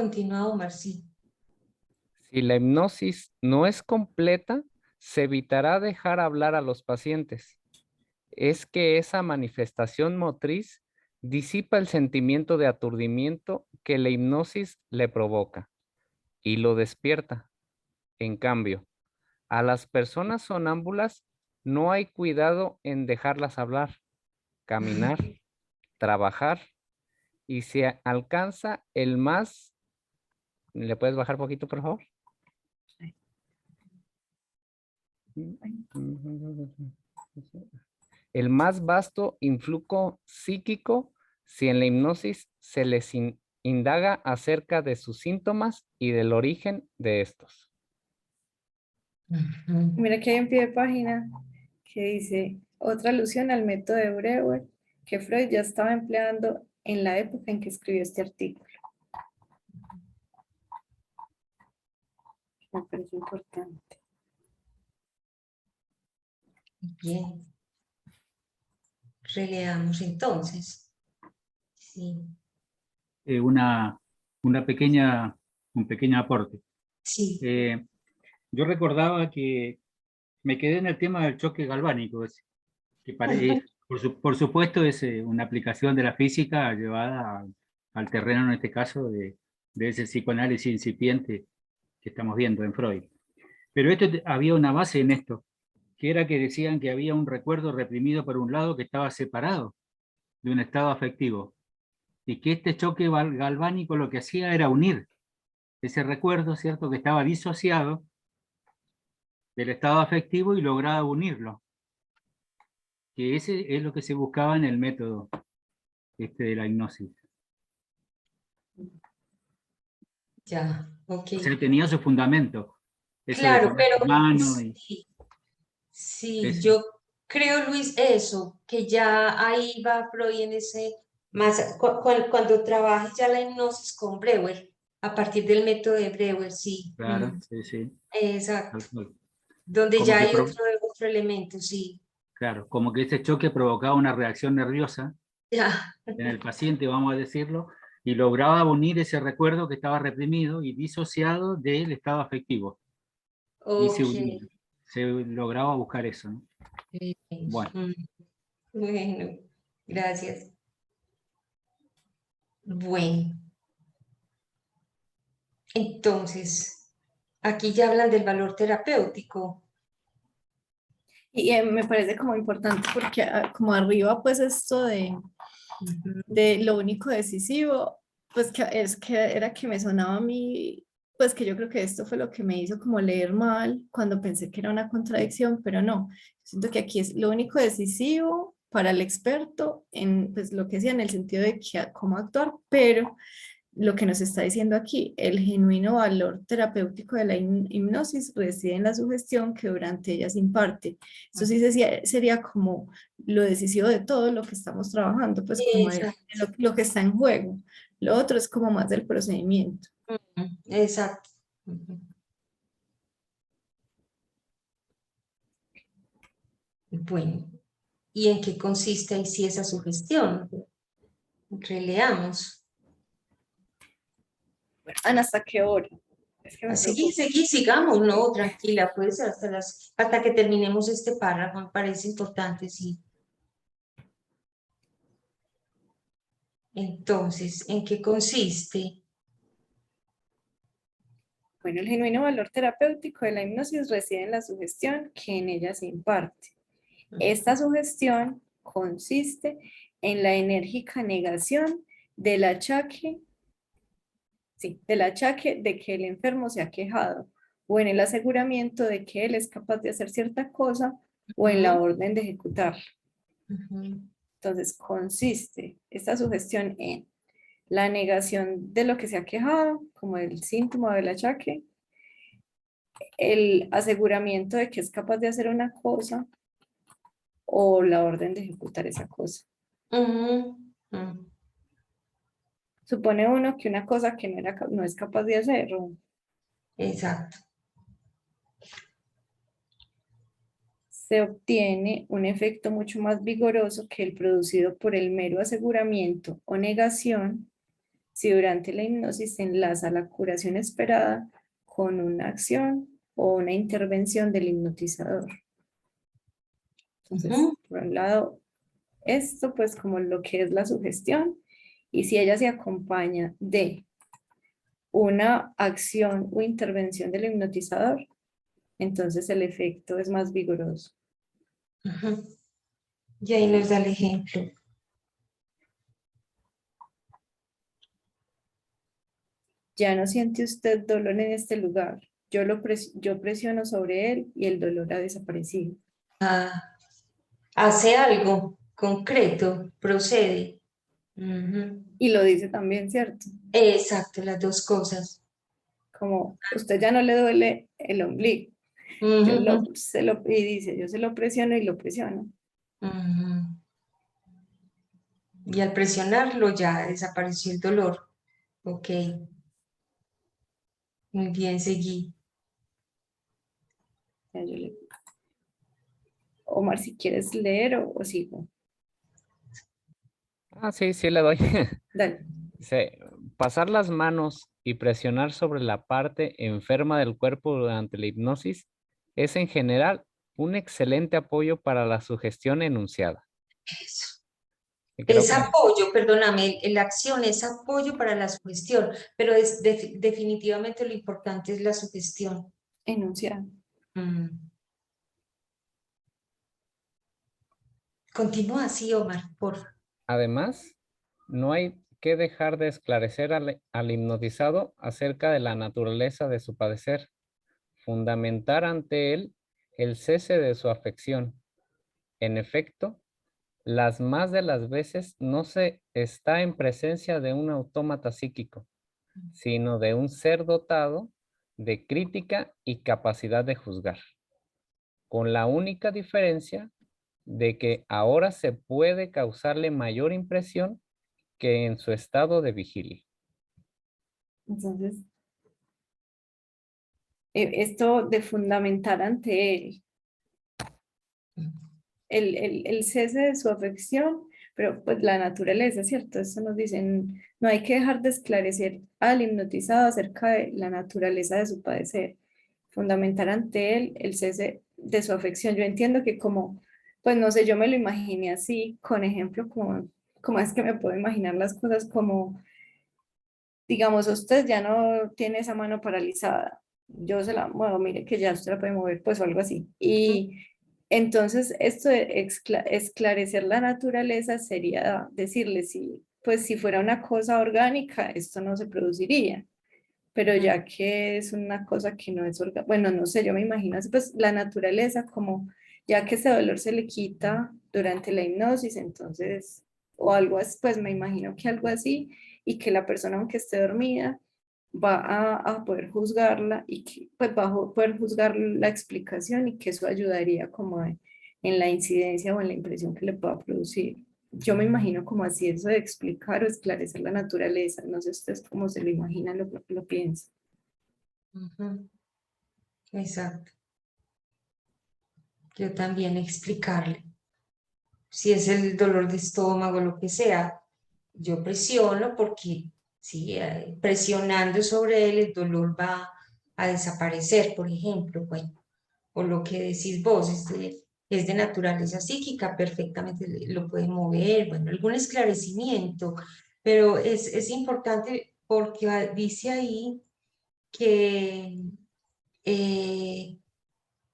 Omar, sí. Si la hipnosis no es completa, se evitará dejar hablar a los pacientes. Es que esa manifestación motriz disipa el sentimiento de aturdimiento que la hipnosis le provoca y lo despierta. En cambio, a las personas sonámbulas no hay cuidado en dejarlas hablar, caminar, trabajar y se alcanza el más... ¿Le puedes bajar poquito, por favor? El más vasto influjo psíquico si en la hipnosis se les indaga acerca de sus síntomas y del origen de estos. Ujú. Mira que hay un pie de página que dice otra alusión al método de Breuer que Freud ya estaba empleando en la época en que escribió este artículo. Me parece importante. Bien. Releamos entonces. Sí, Una pequeña, un pequeño aporte. sí. Yo recordaba que me quedé en el tema del choque galvánico, que por supuesto es una aplicación de la física llevada al terreno, en este caso, de ese psicoanálisis incipiente que estamos viendo en Freud. Pero había una base en esto, que era que decían que había un recuerdo reprimido por un lado que estaba separado de un estado afectivo, y que este choque galvánico lo que hacía era unir ese recuerdo, ¿cierto?, que estaba disociado del estado afectivo y lograba unirlo, que ese es lo que se buscaba en el método de la hipnosis. Ya, ok. O sea, tenía su fundamento, eso de Claro, poner pero la mano y sí, sí, eso. yo creo, Luis, eso, que ya ahí va Freud en ese, más cuando trabaje ya la hipnosis con Breuer, a partir del método de Breuer, sí. Claro, sí, sí. Exacto, Tal cual. donde Como ya que, hay otro elemento, sí. claro, como que ese choque provocaba una reacción nerviosa Ya, en el paciente, vamos a decirlo, y lograba unir ese recuerdo que estaba reprimido y disociado del estado afectivo. Y se ok. unía, se lograba buscar eso, ¿no? Bueno, Mm, Bueno, gracias. Bueno, entonces, aquí ya hablan del valor terapéutico. Y me parece como importante porque como arriba pues esto de Ujú. lo único decisivo, pues que es que era que me sonaba a mí, pues que yo creo que esto fue lo que me hizo como leer mal cuando pensé que era una contradicción, pero no, siento que aquí es lo único decisivo para el experto en pues lo que decía en el sentido de que, cómo actuar, pero lo que nos está diciendo aquí, el genuino valor terapéutico de la hipnosis reside en la sugestión que durante ella se imparte. Esto sí sería como lo decisivo de todo lo que estamos trabajando, pues como Exacto. lo que está en juego. Lo otro es como más del procedimiento. Exacto. Ujú. Bueno, ¿y en qué consiste ahí sí esa sugestión? Releamos. Ana, ¿hasta qué hora? Es que me preocupa. Sigamos, no, tranquila, pues hasta que terminemos este párrafo, me parece importante, sí. Entonces, ¿en qué consiste? Bueno, el genuino valor terapéutico de la hipnosis reside en la sugestión que en ella se imparte. Esta sugestión consiste en la enérgica negación del achaque sí, del achaque de que el enfermo se ha quejado, o en el aseguramiento de que él es capaz de hacer cierta cosa, o en la orden de ejecutarla. Ujú. Entonces, consiste esta sugestión en la negación de lo que se ha quejado, como el síntoma del achaque, el aseguramiento de que es capaz de hacer una cosa, o la orden de ejecutar esa cosa. Ujú. Ujú. Supone uno que una cosa que no es capaz de hacer, Exacto. se obtiene un efecto mucho más vigoroso que el producido por el mero aseguramiento o negación si durante la hipnosis se enlaza la curación esperada con una acción o una intervención del hipnotizador. Entonces, Ujú. por un lado, esto pues como lo que es la sugestión, y si ella se acompaña de una acción o intervención del hipnotizador, entonces el efecto es más vigoroso. Ujú. Y ahí nos da el ejemplo. Ya no siente usted dolor en este lugar. Yo presiono sobre él y el dolor ha desaparecido. Ah, hace algo concreto, procede. Ujú. Y lo dice también, ¿cierto? Exacto, las dos cosas. Como usted ya no le duele el ombligo. Ujú. Y dice, yo se lo presiono y lo presiono. Ujú. Y al presionarlo ya desapareció el dolor. Ok, muy bien, seguí. Ya Omar, si quieres leer o sigo. Ah, sí, sí le doy. Dale. Dice, pasar las manos y presionar sobre la parte enferma del cuerpo durante la hipnosis es en general un excelente apoyo para la sugestión enunciada. Eso. Y creo Es que apoyo, perdóname, la acción es apoyo para la sugestión, pero definitivamente lo importante es la sugestión. Enunciado. Mm. Continúa así, Omar, por favor. además no hay que dejar de esclarecer al hipnotizado acerca de la naturaleza de su padecer, fundamentar ante él el cese de su afección. En efecto, las más de las veces no se está en presencia de un autómata psíquico, sino de un ser dotado de crítica y capacidad de juzgar, con la única diferencia de que ahora se puede causarle mayor impresión que en su estado de vigilia. Entonces, esto de fundamentar ante él el cese de su afección, pero pues la naturaleza, ¿cierto? Eso nos dicen, no hay que dejar de esclarecer al hipnotizado acerca de la naturaleza de su padecer, fundamentar ante él el cese de su afección. Yo entiendo que como, pues no sé, yo me lo imaginé así, con ejemplo, como es que me puedo imaginar las cosas como, digamos, usted ya no tiene esa mano paralizada, yo se la muevo, mire que ya usted la puede mover, pues o algo así. Y entonces, esto de esclarecer la naturaleza sería decirle si, pues si fuera una cosa orgánica, esto no se produciría, pero ya que es una cosa que no es orgánica, bueno, no sé, yo me imagino así, pues la naturaleza como, ya que ese dolor se le quita durante la hipnosis, entonces, o algo así, pues me imagino que algo así, y que la persona, aunque esté dormida, va a poder juzgarla y que pues va a poder juzgar la explicación y que eso ayudaría como en la incidencia o en la impresión que le pueda producir. Yo me imagino como así eso de explicar o esclarecer la naturaleza. No sé ustedes cómo se lo imaginan, lo piensan. Ujú. Exacto. Yo también explicarle. Si es el dolor de estómago, lo que sea, yo presiono porque sí, presionando sobre él el dolor va a desaparecer, por ejemplo, bueno, o lo que decís vos, es de naturaleza psíquica, perfectamente lo puede mover, bueno, algún esclarecimiento, pero es importante porque dice ahí que en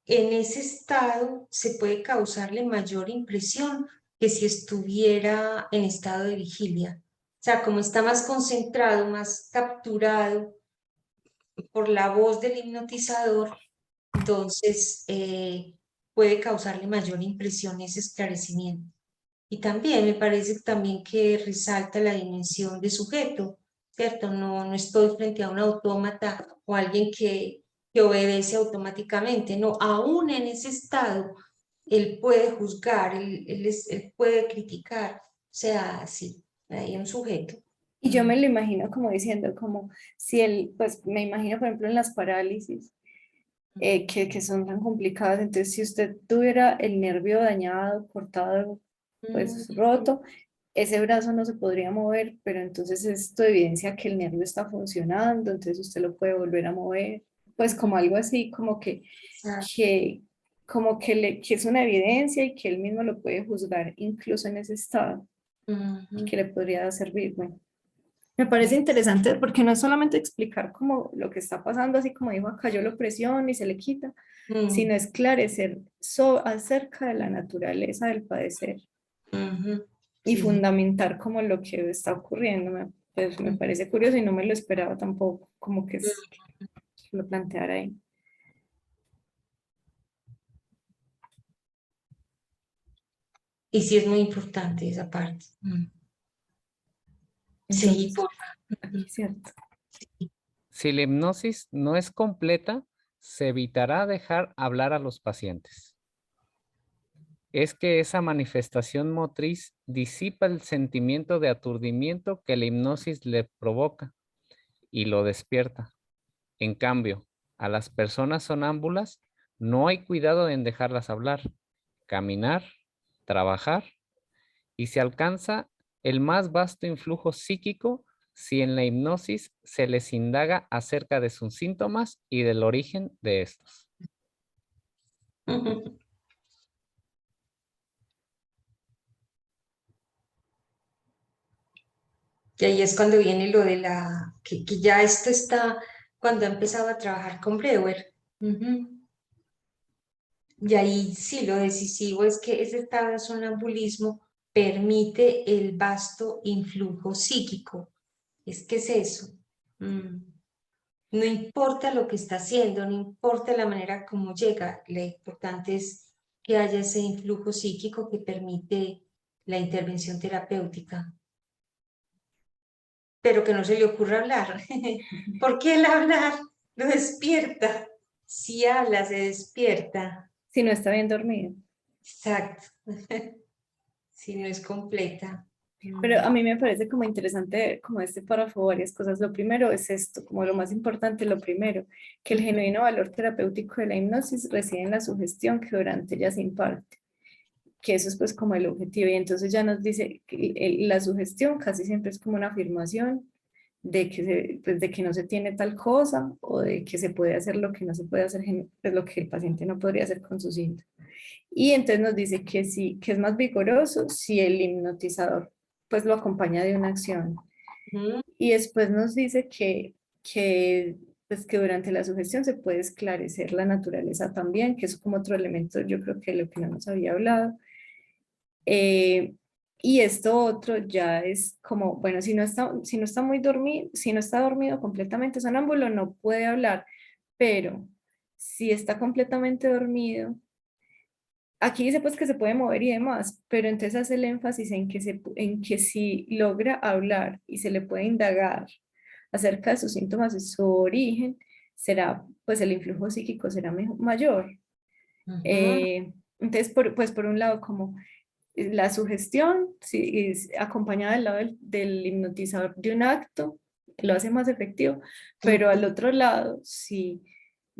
ese estado se puede causarle mayor impresión que si estuviera en estado de vigilia. sea, como está más concentrado, más capturado por la voz del hipnotizador, entonces puede causarle mayor impresión ese esclarecimiento. Y también me parece también que resalta la dimensión de sujeto, ¿cierto? No estoy frente a un autómata o alguien que obedece automáticamente, no, aún en ese estado, él puede juzgar, él puede criticar, o sea, sí, hay un sujeto. Y yo me lo imagino como diciendo, como si él, pues me imagino, por ejemplo, en las parálisis, que son tan complicadas. Entonces, si usted tuviera el nervio dañado, cortado, pues roto, ese brazo no se podría mover, pero entonces esto evidencia que el nervio está funcionando, entonces usted lo puede volver a mover, pues como algo así, que, que es una evidencia y que él mismo lo puede juzgar incluso en ese estado, y que le podría servir. Bueno, me parece interesante porque no es solamente explicar como lo que está pasando, así como dijo acá, yo lo presiono y se le quita, sino esclarecer acerca de la naturaleza del padecer y Sí. fundamentar como lo que está ocurriendo. Pues me parece curioso y no me lo esperaba tampoco, como que lo planteara ahí. Y sí es muy importante esa parte. Sí, Entonces, por aquí es cierto. Si la hipnosis no es completa, se evitará dejar hablar a los pacientes. Es que esa manifestación motriz disipa el sentimiento de aturdimiento que la hipnosis le provoca y lo despierta. En cambio, a las personas sonámbulas no hay cuidado en dejarlas hablar, caminar, trabajar y se alcanza el más vasto influjo psíquico si en la hipnosis se les indaga acerca de sus síntomas y del origen de estos. Y ahí es cuando viene lo de que ya esto está, cuando ha empezado a trabajar con Breuer. Y ahí sí, lo decisivo es que ese estado de sonambulismo permite el vasto influjo psíquico. Es que es eso. No importa lo que está haciendo, no importa la manera como llega, lo importante es que haya ese influjo psíquico que permite la intervención terapéutica, pero que no se le ocurra hablar, porque el hablar lo despierta. Si habla, se despierta. Si no está bien dormido. Exacto. Si no es completa. Pero a mí me parece como interesante, como este párrafo, varias cosas. Lo primero es esto, como lo más importante, lo primero, que el genuino valor terapéutico de la hipnosis reside en la sugestión que durante ella se imparte, que eso es pues como el objetivo. Y entonces ya nos dice que la sugestión casi siempre es como una afirmación de que, pues de que no se tiene tal cosa o de que se puede hacer lo que no se puede hacer, pues lo que el paciente no podría hacer con su síntoma. Y entonces nos dice que sí, que es más vigoroso si el hipnotizador pues lo acompaña de una acción. Y después nos dice pues que durante la sugestión se puede esclarecer la naturaleza también, que es como otro elemento, yo creo que lo que no nos había hablado. Y esto otro ya es como, bueno, si no está muy dormido, si no está dormido completamente sonámbulo, no puede hablar, pero si está completamente dormido, aquí dice pues que se puede mover y demás, pero entonces hace el énfasis en que si logra hablar y se le puede indagar acerca de sus síntomas y su origen, será, pues el influjo psíquico será mayor. Entonces, pues por un lado, como la sugestión, si es acompañada del lado del hipnotizador de un acto, lo hace más efectivo, pero al otro lado, si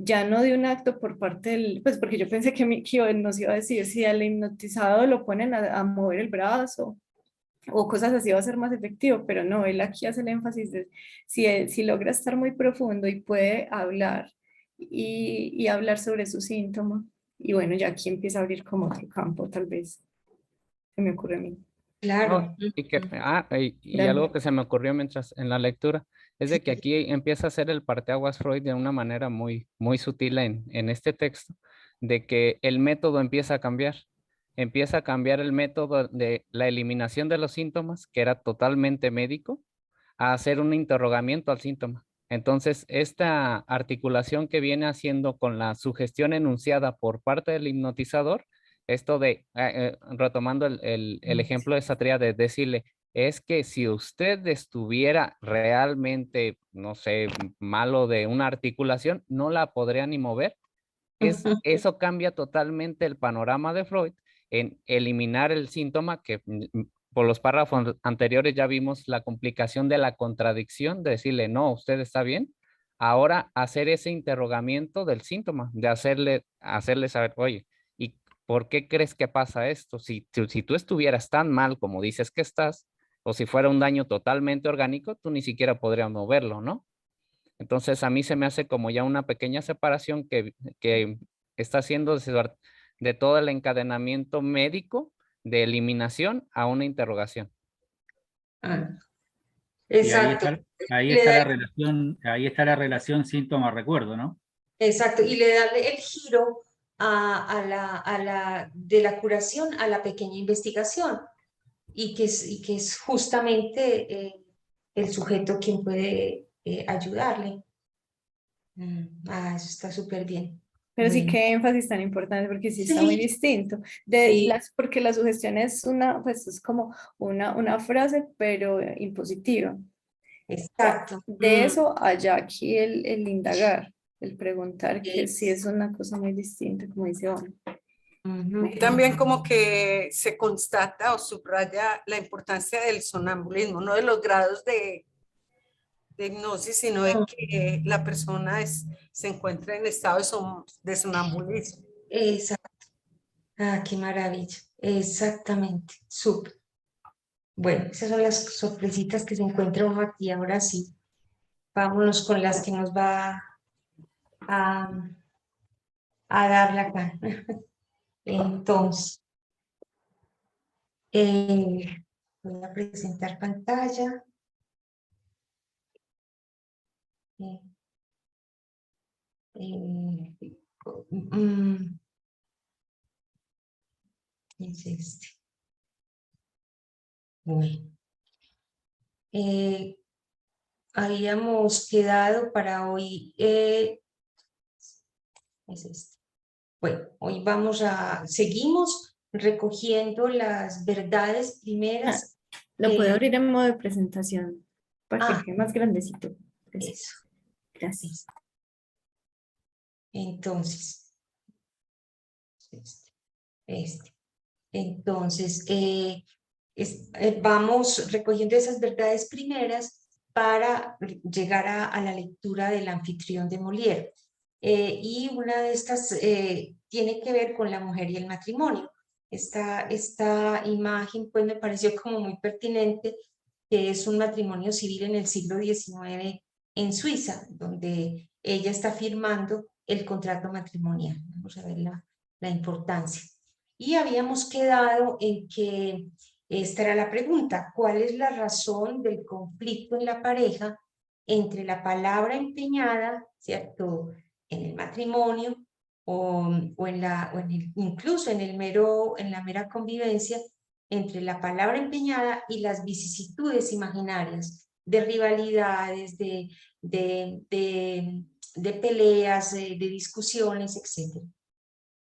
ya no de un acto por parte del, pues porque yo pensé que nos iba a decir, si al hipnotizado lo ponen a mover el brazo o cosas así va a ser más efectivo, pero no, él aquí hace el énfasis de si logra estar muy profundo y puede hablar y hablar sobre su síntoma, y bueno, ya aquí empieza a abrir como otro campo, tal vez, se me ocurre a mí. Claro. No, y Dale. algo que se me ocurrió mientras en la lectura es de que aquí empieza a hacer el parteaguas Freud de una manera muy, muy sutil en este texto, de que el método empieza a cambiar. empieza a cambiar el método de la eliminación de los síntomas, que era totalmente médico, a hacer un interrogamiento al síntoma. Entonces, esta articulación que viene haciendo con la sugestión enunciada por parte del hipnotizador, esto de, retomando el ejemplo de Satria, de decirle, es que si usted estuviera realmente, no sé, malo de una articulación, no la podría ni mover. Eso cambia totalmente el panorama de Freud en eliminar el síntoma que por los párrafos anteriores ya vimos la complicación de la contradicción, de decirle, no, usted está bien. Ahora hacer ese interrogamiento del síntoma, de hacerle saber, oye, ¿y por qué crees que pasa esto? Si tú estuvieras tan mal como dices que estás, o si fuera un daño totalmente orgánico, tú ni siquiera podrías moverlo, ¿no? Entonces a mí se me hace como ya una pequeña separación que está haciendo de todo el encadenamiento médico de eliminación a una interrogación. Ah, Y exacto. Le da, ahí está la relación síntoma-recuerdo, ¿no? exacto, y le da el giro de la curación a la pequeña investigación, y que es justamente el sujeto quien puede ayudarle. Eso está súper bien. Pero sí, Bueno, qué énfasis tan importante, porque sí está muy sí, distinto. sí, Porque la sugestión es una, pues es como una frase, pero impositiva. exacto. De eso allá aquí el indagar, el preguntar, que sí Es- es una cosa muy distinta, como dice Juan. ujú. Y también como que se constata o subraya la importancia del sonambulismo, no de los grados de hipnosis, sino de que la persona se encuentra en estado de sonambulismo. Exacto. Qué maravilla. Exactamente. Súper. Bueno, esas son las sorpresitas que se encuentra uno aquí. Ahora sí, vámonos con las que nos va a, a dar la cara. Entonces, voy a presentar pantalla. Eh, eh, mm, es este. Bueno, habíamos quedado para hoy. Es este. Bueno, hoy seguimos recogiendo las verdades primeras. Lo puedo abrir en modo de presentación para que Ah, quede más grandecito. eso. Gracias. Entonces, este. Entonces, vamos recogiendo esas verdades primeras para llegar a la lectura del anfitrión de Molière. Y una de estas tiene que ver con la mujer y el matrimonio. Esta imagen pues me pareció como muy pertinente, que es un matrimonio civil en el siglo XIX en Suiza, donde ella está firmando el contrato matrimonial. Vamos a ver la importancia. Y habíamos quedado en que esta era la pregunta: ¿cuál es la razón del conflicto en la pareja entre la palabra empeñada, ¿cierto?, en el matrimonio incluso en la mera convivencia, entre la palabra empeñada y las vicisitudes imaginarias de rivalidades, de peleas, de discusiones, etc.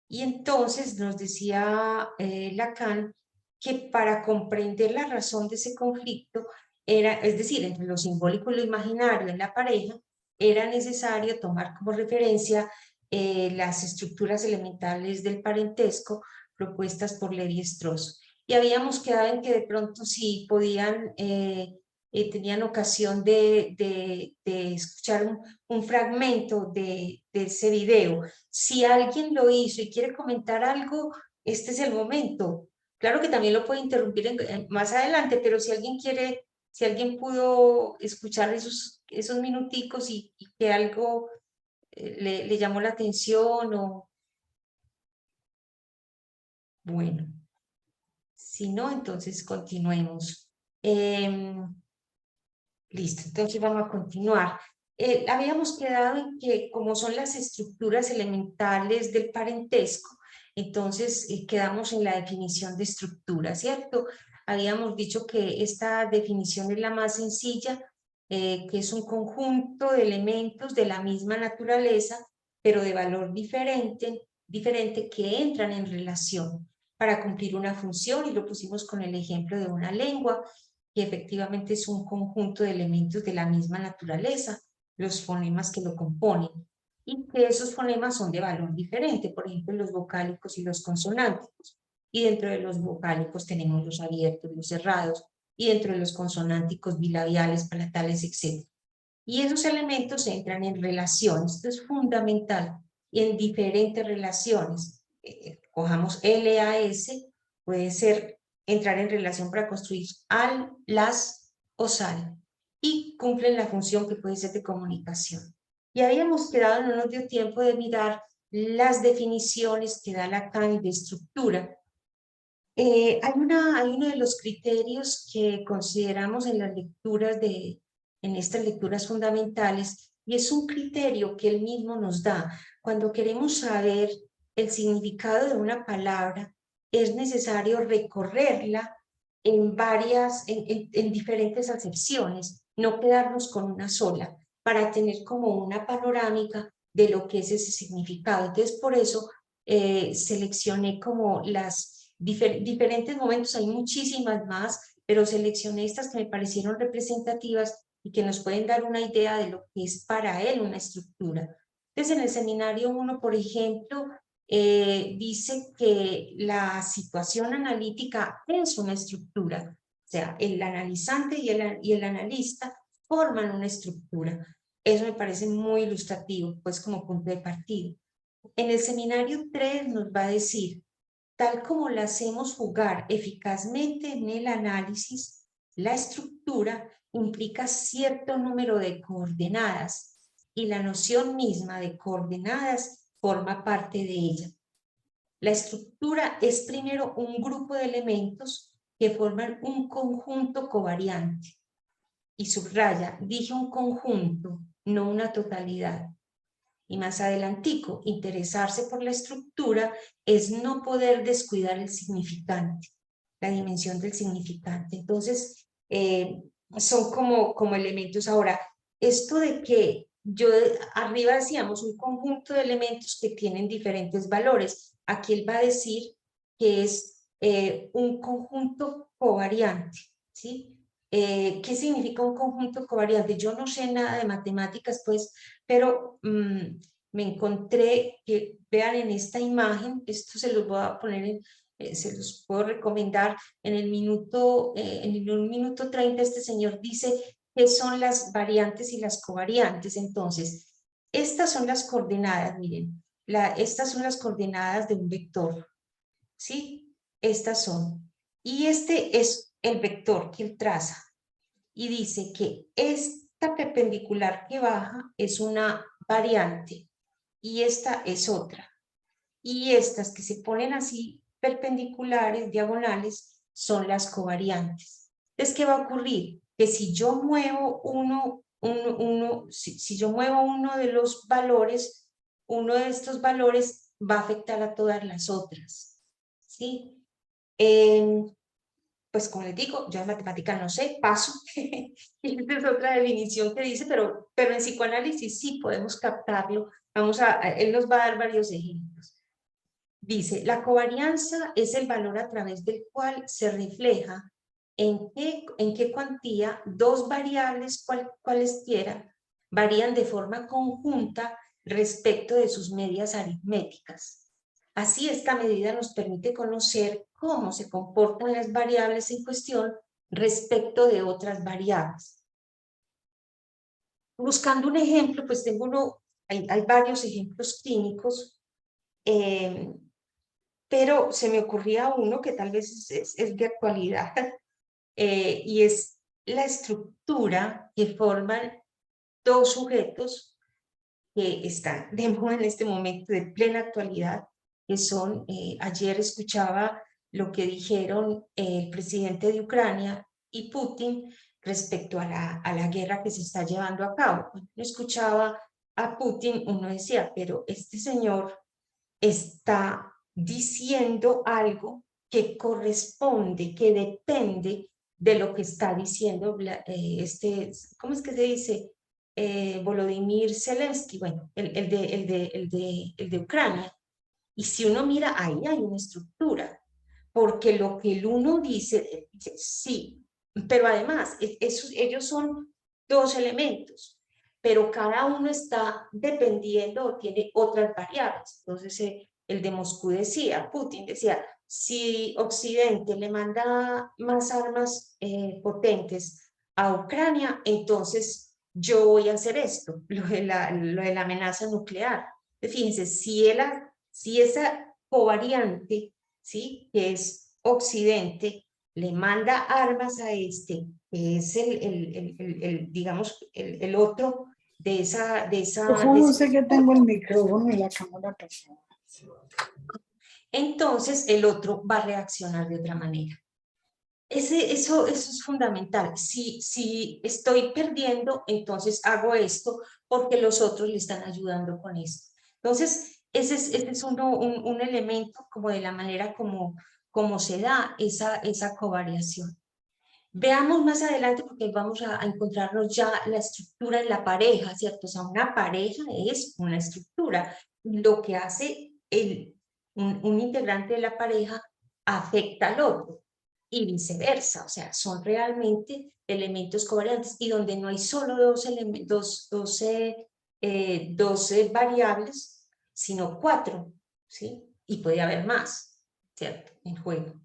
Y entonces nos decía Lacan que para comprender la razón de ese conflicto, es decir, entre lo simbólico y lo imaginario en la pareja, era necesario tomar como referencia las estructuras elementales del parentesco propuestas por Lévi-Strauss. Y habíamos quedado en que de pronto si podían, tenían ocasión de escuchar un fragmento de ese video. Si alguien lo hizo y quiere comentar algo, este es el momento. Claro que también lo puede interrumpir más adelante, pero si alguien quiere, si alguien pudo escuchar esos minuticos y que algo le llamó la atención o... Bueno, si no, entonces continuemos. Listo, entonces vamos a continuar. Habíamos quedado en que como son las estructuras elementales del parentesco, Entonces, quedamos en la definición de estructura, ¿cierto? Habíamos dicho que esta definición es la más sencilla, que es un conjunto de elementos de la misma naturaleza, pero de valor diferente que entran en relación para cumplir una función, y lo pusimos con el ejemplo de una lengua, que efectivamente es un conjunto de elementos de la misma naturaleza, los fonemas que lo componen, y que esos fonemas son de valor diferente, por ejemplo, los vocálicos y los consonánticos. Y dentro de los vocálicos tenemos los abiertos, los cerrados, y dentro de los consonánticos bilabiales, palatales, etc. Y esos elementos entran en relaciones, esto es fundamental, y en diferentes relaciones. Cojamos LAS, puede ser entrar en relación para construir al, las o sal, y cumplen la función que puede ser de comunicación. Y habíamos quedado, no nos dio tiempo de mirar las definiciones que da Lacan de estructura. Hay uno de los criterios que consideramos en las lecturas en estas lecturas fundamentales, y es un criterio que él mismo nos da. Cuando queremos saber el significado de una palabra, es necesario recorrerla en diferentes acepciones, no quedarnos con una sola, para tener como una panorámica de lo que es ese significado. Entonces, por eso seleccioné como las diferentes momentos, hay muchísimas más, pero seleccioné estas que me parecieron representativas y que nos pueden dar una idea de lo que es para él una estructura. Entonces, en el seminario 1, por ejemplo, dice que la situación analítica es una estructura, o sea, el analizante y el analista forman una estructura. Eso me parece muy ilustrativo, pues como punto de partida. En el seminario 3 nos va a decir, tal como la hacemos jugar eficazmente en el análisis, la estructura implica cierto número de coordenadas y la noción misma de coordenadas forma parte de ella. La estructura es primero un grupo de elementos que forman un conjunto covariante. Y subraya, dije un conjunto, no una totalidad. Y más adelantico, interesarse por la estructura es no poder descuidar el significante, la dimensión del significante. Entonces, son como elementos. Ahora, esto de que arriba decíamos un conjunto de elementos que tienen diferentes valores, aquí él va a decir que es un conjunto covariante, ¿sí? ¿Qué significa un conjunto covariante? Yo no sé nada de matemáticas, pues, pero me encontré que, vean en esta imagen, esto se los voy a poner, se los puedo recomendar, en el minuto 30, este señor dice qué son las variantes y las covariantes. Entonces, estas son las coordenadas, miren, estas son las coordenadas de un vector, ¿sí? Estas son. Y este es el vector que él traza. Y dice que esta perpendicular que baja es una variante y esta es otra. Y estas que se ponen así perpendiculares, diagonales, son las covariantes. Entonces, ¿qué va a ocurrir? Que si yo muevo si yo muevo uno de los valores, uno de estos valores va a afectar a todas las otras, ¿sí? Pues como les digo, yo en matemática no sé, paso. Y esta es otra definición que dice, pero en psicoanálisis sí podemos captarlo. Él nos va a dar varios ejemplos. Dice, la covarianza es el valor a través del cual se refleja en qué cuantía dos variables cualesquiera varían de forma conjunta respecto de sus medias aritméticas. Así, esta medida nos permite conocer cómo se comportan las variables en cuestión respecto de otras variables. Buscando un ejemplo, pues hay varios ejemplos clínicos, pero se me ocurría uno que tal vez es de actualidad, y es la estructura que forman dos sujetos que están de moda en este momento de plena actualidad, que son, ayer escuchaba lo que dijeron el presidente de Ucrania y Putin respecto a la guerra que se está llevando a cabo. Cuando uno escuchaba a Putin, uno decía, pero este señor está diciendo algo que corresponde, que depende de lo que está diciendo ¿cómo es que se dice? Volodymyr Zelensky, bueno, el de Ucrania. Y si uno mira, ahí hay una estructura, porque lo que el uno dice, sí, pero además, ellos son dos elementos, pero cada uno está dependiendo o tiene otras variables. Entonces, el de Moscú decía, Putin decía, si Occidente le manda más armas potentes a Ucrania, entonces yo voy a hacer esto, lo de la amenaza nuclear. Fíjense, si esa covariante, ¿sí?, que es Occidente, le manda armas a este, que es digamos, el otro de esa... Yo sé que tengo el micrófono y la cámara pasada. Entonces el otro va a reaccionar de otra manera. Eso es fundamental. Si estoy perdiendo, entonces hago esto porque los otros le están ayudando con esto. Entonces, ese es un elemento como de la manera como se da esa covariación. Veamos más adelante, porque vamos a encontrarnos ya la estructura en la pareja, ¿cierto? O sea, una pareja es una estructura. Lo que hace un integrante de la pareja afecta al otro y viceversa. O sea, son realmente elementos covariantes y donde no hay solo dos variables, sino 4, ¿sí? Y puede haber más, ¿cierto? En juego.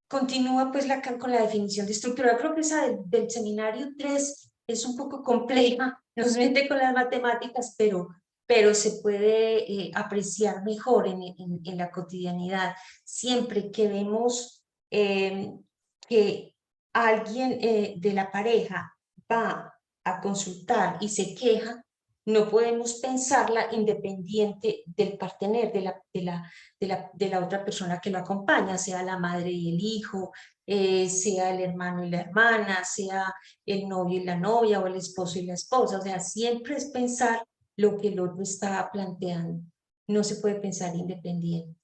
Continúa pues con la definición de estructura. Creo que esa del seminario 3 es un poco compleja, nos mete con las matemáticas, pero se puede apreciar mejor en la cotidianidad. Siempre que vemos que alguien de la pareja va a consultar y se queja, no podemos pensarla independiente del partener, de la otra persona que lo acompaña, sea la madre y el hijo, sea el hermano y la hermana, sea el novio y la novia o el esposo y la esposa. O sea, siempre es pensar lo que el otro está planteando. No se puede pensar independiente.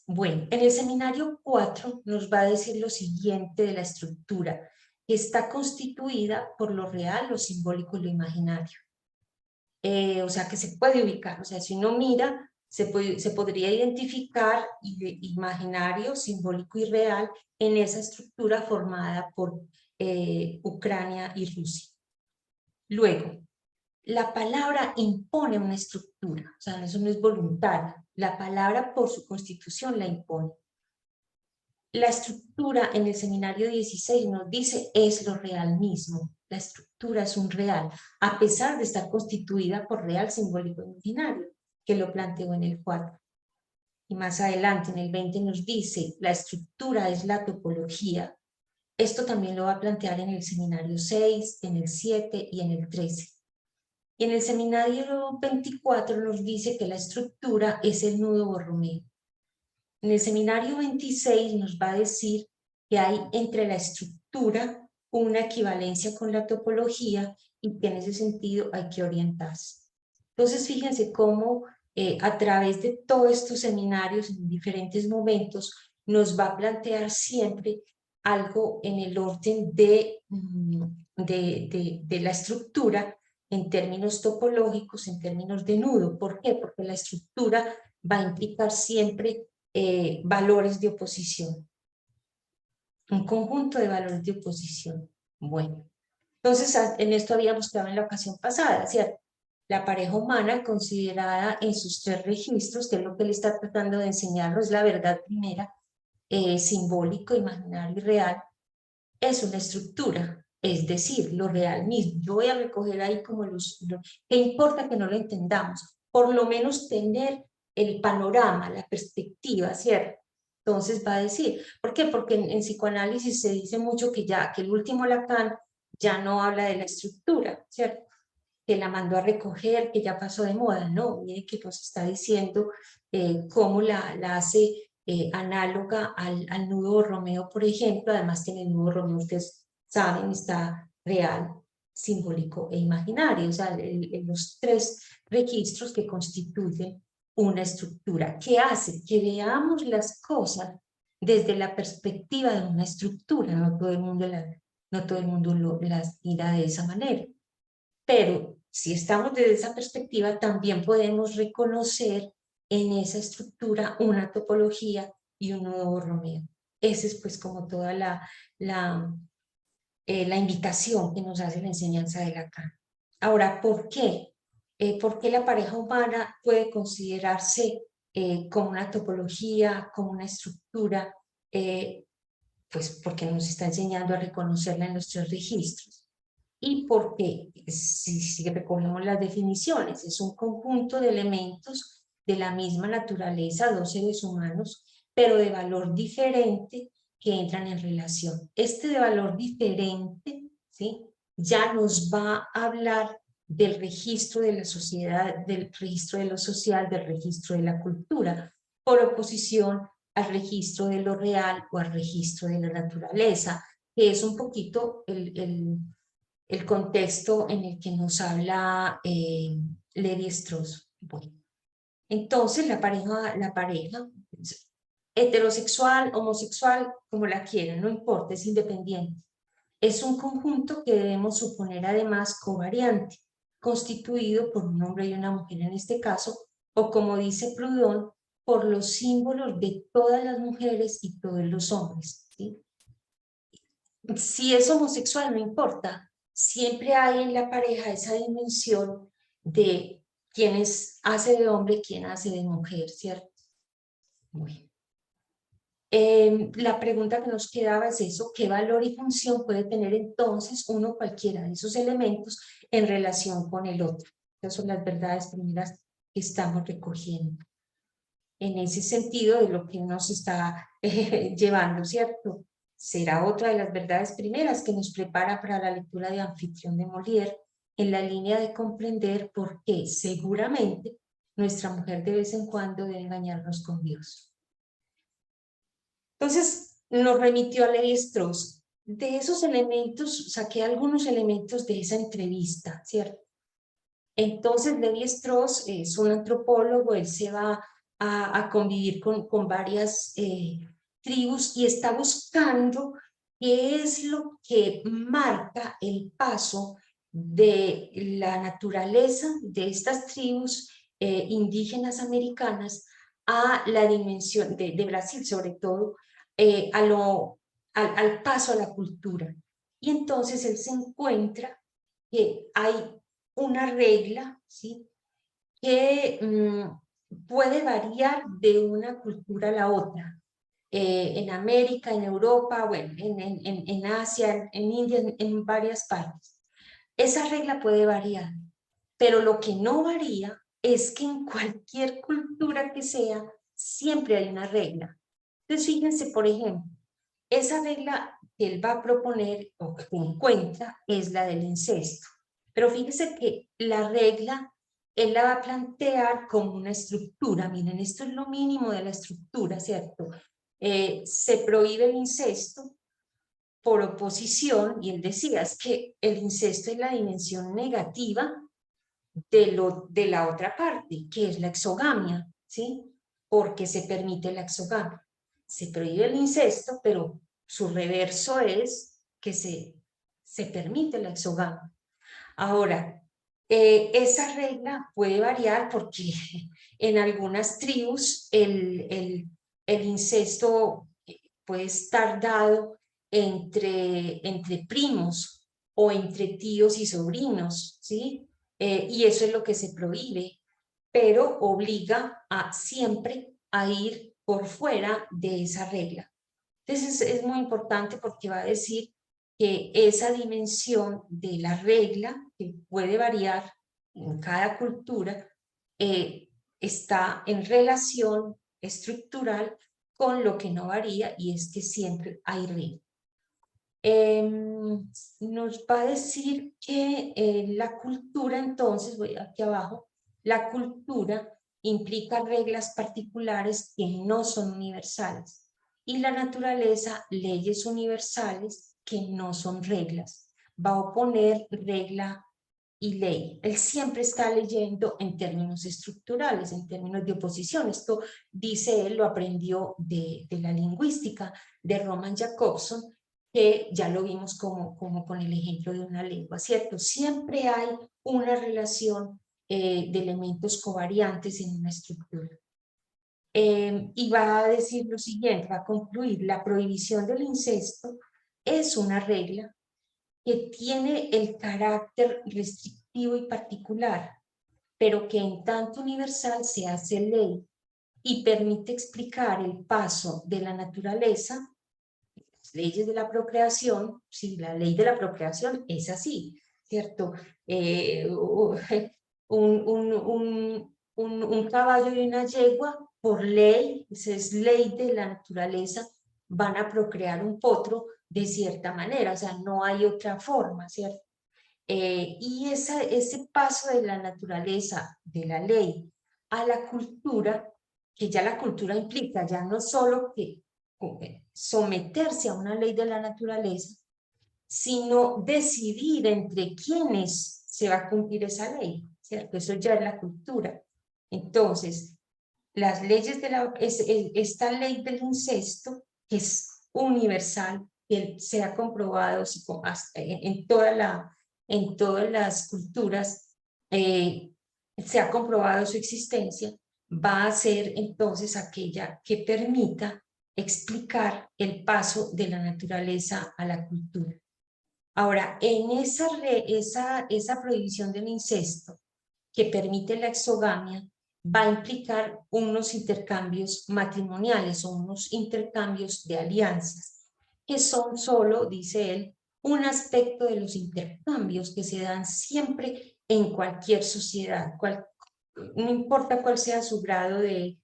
Bueno, en el seminario 4 nos va a decir lo siguiente de la estructura, que está constituida por lo real, lo simbólico y lo imaginario. O sea, que se puede ubicar, o sea, si uno mira, se podría identificar imaginario, simbólico y real en esa estructura formada por Ucrania y Rusia. Luego, la palabra impone una estructura, o sea, eso no es voluntario, la palabra por su constitución la impone. La estructura en el seminario 16 nos dice es lo real mismo, la estructura es un real, a pesar de estar constituida por real, simbólico y imaginario, que lo planteó en el 4. Y más adelante en el 20 nos dice la estructura es la topología. Esto también lo va a plantear en el seminario 6, en el 7 y en el 13. Y en el seminario 24 nos dice que la estructura es el nudo Borromeo. En el seminario 26 nos va a decir que hay entre la estructura una equivalencia con la topología y que en ese sentido hay que orientarse. Entonces, fíjense cómo a través de todos estos seminarios en diferentes momentos nos va a plantear siempre algo en el orden de la estructura en términos topológicos, en términos de nudo. ¿Por qué? Porque la estructura va a implicar siempre valores de oposición. Un conjunto de valores de oposición. Bueno, entonces en esto habíamos quedado en la ocasión pasada, ¿cierto? La pareja humana considerada en sus 3 registros, que es lo que él está tratando de enseñarnos, la verdad primera, simbólico, imaginario y real, es una estructura, es decir, lo real mismo. Yo voy a recoger ahí como ¿qué importa que no lo entendamos? Por lo menos tener el panorama, la perspectiva, ¿cierto? Entonces va a decir, ¿por qué? Porque en psicoanálisis se dice mucho que el último Lacan ya no habla de la estructura, ¿cierto? Que la mandó a recoger, que ya pasó de moda, no, mire que nos está diciendo cómo la hace análoga al nudo Borromeo, por ejemplo. Además que en el nudo Borromeo, ustedes saben, está real, simbólico e imaginario, o sea, los 3 registros que constituyen una estructura. ¿Qué hace? Que veamos las cosas desde la perspectiva de una estructura. No todo el mundo, las mira de esa manera. Pero si estamos desde esa perspectiva, también podemos reconocer en esa estructura una topología y un nuevo Romeo. Esa es pues como toda la invitación que nos hace la enseñanza de Lacan. Ahora, ¿por qué? ¿Por qué la pareja humana puede considerarse como una topología, como una estructura? Pues porque nos está enseñando a reconocerla en nuestros registros. Y porque, si recogemos las definiciones, es un conjunto de elementos de la misma naturaleza, dos seres humanos, pero de valor diferente, que entran en relación. Este de valor diferente, ¿sí?, ya nos va a hablar del registro de la sociedad, del registro de lo social, del registro de la cultura, por oposición al registro de lo real o al registro de la naturaleza, que es un poquito el contexto en el que nos habla Lévi-Strauss. Bueno, entonces la pareja, heterosexual, homosexual, como la quieran, no importa, es independiente. Es un conjunto que debemos suponer además covariante, constituido por un hombre y una mujer en este caso, o como dice Proudhon, por los símbolos de todas las mujeres y todos los hombres, ¿sí? Si es homosexual, no importa, siempre hay en la pareja esa dimensión de quién hace de hombre, quién hace de mujer, ¿cierto? Bueno. La pregunta que nos quedaba es eso: ¿qué valor y función puede tener entonces uno cualquiera de esos elementos en relación con el otro? Esas son las verdades primeras que estamos recogiendo. En ese sentido de lo que nos está llevando, ¿cierto? Será otra de las verdades primeras que nos prepara para la lectura de Anfitrión de Molière, en la línea de comprender por qué seguramente nuestra mujer de vez en cuando debe engañarnos con Dios. Entonces nos remitió a Lévi-Strauss. De esos elementos, saqué algunos elementos de esa entrevista, ¿cierto? Entonces Lévi-Strauss es un antropólogo, él se va a convivir con varias tribus y está buscando qué es lo que marca el paso de la naturaleza de estas tribus indígenas americanas a la dimensión de Brasil, sobre todo, al paso a la cultura. Y entonces él se encuentra que hay una regla, ¿sí?, que puede variar de una cultura a la otra. En América, en Europa, bueno, en Asia, en India, en varias partes. Esa regla puede variar, pero lo que no varía es que en cualquier cultura que sea, siempre hay una regla. Entonces, fíjense, por ejemplo, esa regla que él va a proponer o que encuentra es la del incesto. Pero fíjense que la regla él la va a plantear como una estructura. Miren, esto es lo mínimo de la estructura, ¿cierto? Se prohíbe el incesto por oposición, y él decía, es que el incesto es la dimensión negativa de la otra parte, que es la exogamia, ¿sí? Porque se permite la exogamia. Se prohíbe el incesto, pero su reverso es que se permite la exogamia. Ahora, esa regla puede variar porque en algunas tribus el incesto puede estar dado entre primos o entre tíos y sobrinos, ¿sí? Y eso es lo que se prohíbe, pero obliga siempre a ir por fuera de esa regla. Entonces es muy importante porque va a decir que esa dimensión de la regla, que puede variar en cada cultura, está en relación estructural con lo que no varía, y es que siempre hay regla. Nos va a decir que la cultura, entonces, voy aquí abajo, la cultura implica reglas particulares que no son universales, y la naturaleza, leyes universales que no son reglas. Va a oponer regla y ley. Él siempre está leyendo en términos estructurales, en términos de oposición. Esto, dice él, lo aprendió de la lingüística de Roman Jakobson, que ya lo vimos como con el ejemplo de una lengua, ¿cierto? Siempre hay una relación de elementos covariantes en una estructura. Y va a decir lo siguiente, va a concluir: la prohibición del incesto es una regla que tiene el carácter restrictivo y particular, pero que en tanto universal se hace ley y permite explicar el paso de la naturaleza, las leyes de la procreación. Sí, la ley de la procreación es así, ¿cierto? Un caballo y una yegua, por ley, esa es ley de la naturaleza, van a procrear un potro de cierta manera, o sea, no hay otra forma, ¿cierto? Y ese paso de la naturaleza, de la ley, a la cultura, que ya la cultura implica ya no solo que someterse a una ley de la naturaleza, sino decidir entre quiénes se va a cumplir esa ley, ¿cierto? Eso ya es la cultura. Entonces, las leyes de esta ley del incesto, que es universal, que se ha comprobado en todas las culturas, se ha comprobado su existencia, va a ser entonces aquella que permita explicar el paso de la naturaleza a la cultura. Ahora, en esa prohibición del incesto que permite la exogamia, va a implicar unos intercambios matrimoniales o unos intercambios de alianzas, que son solo, dice él, un aspecto de los intercambios que se dan siempre en cualquier sociedad, no importa cuál sea su grado de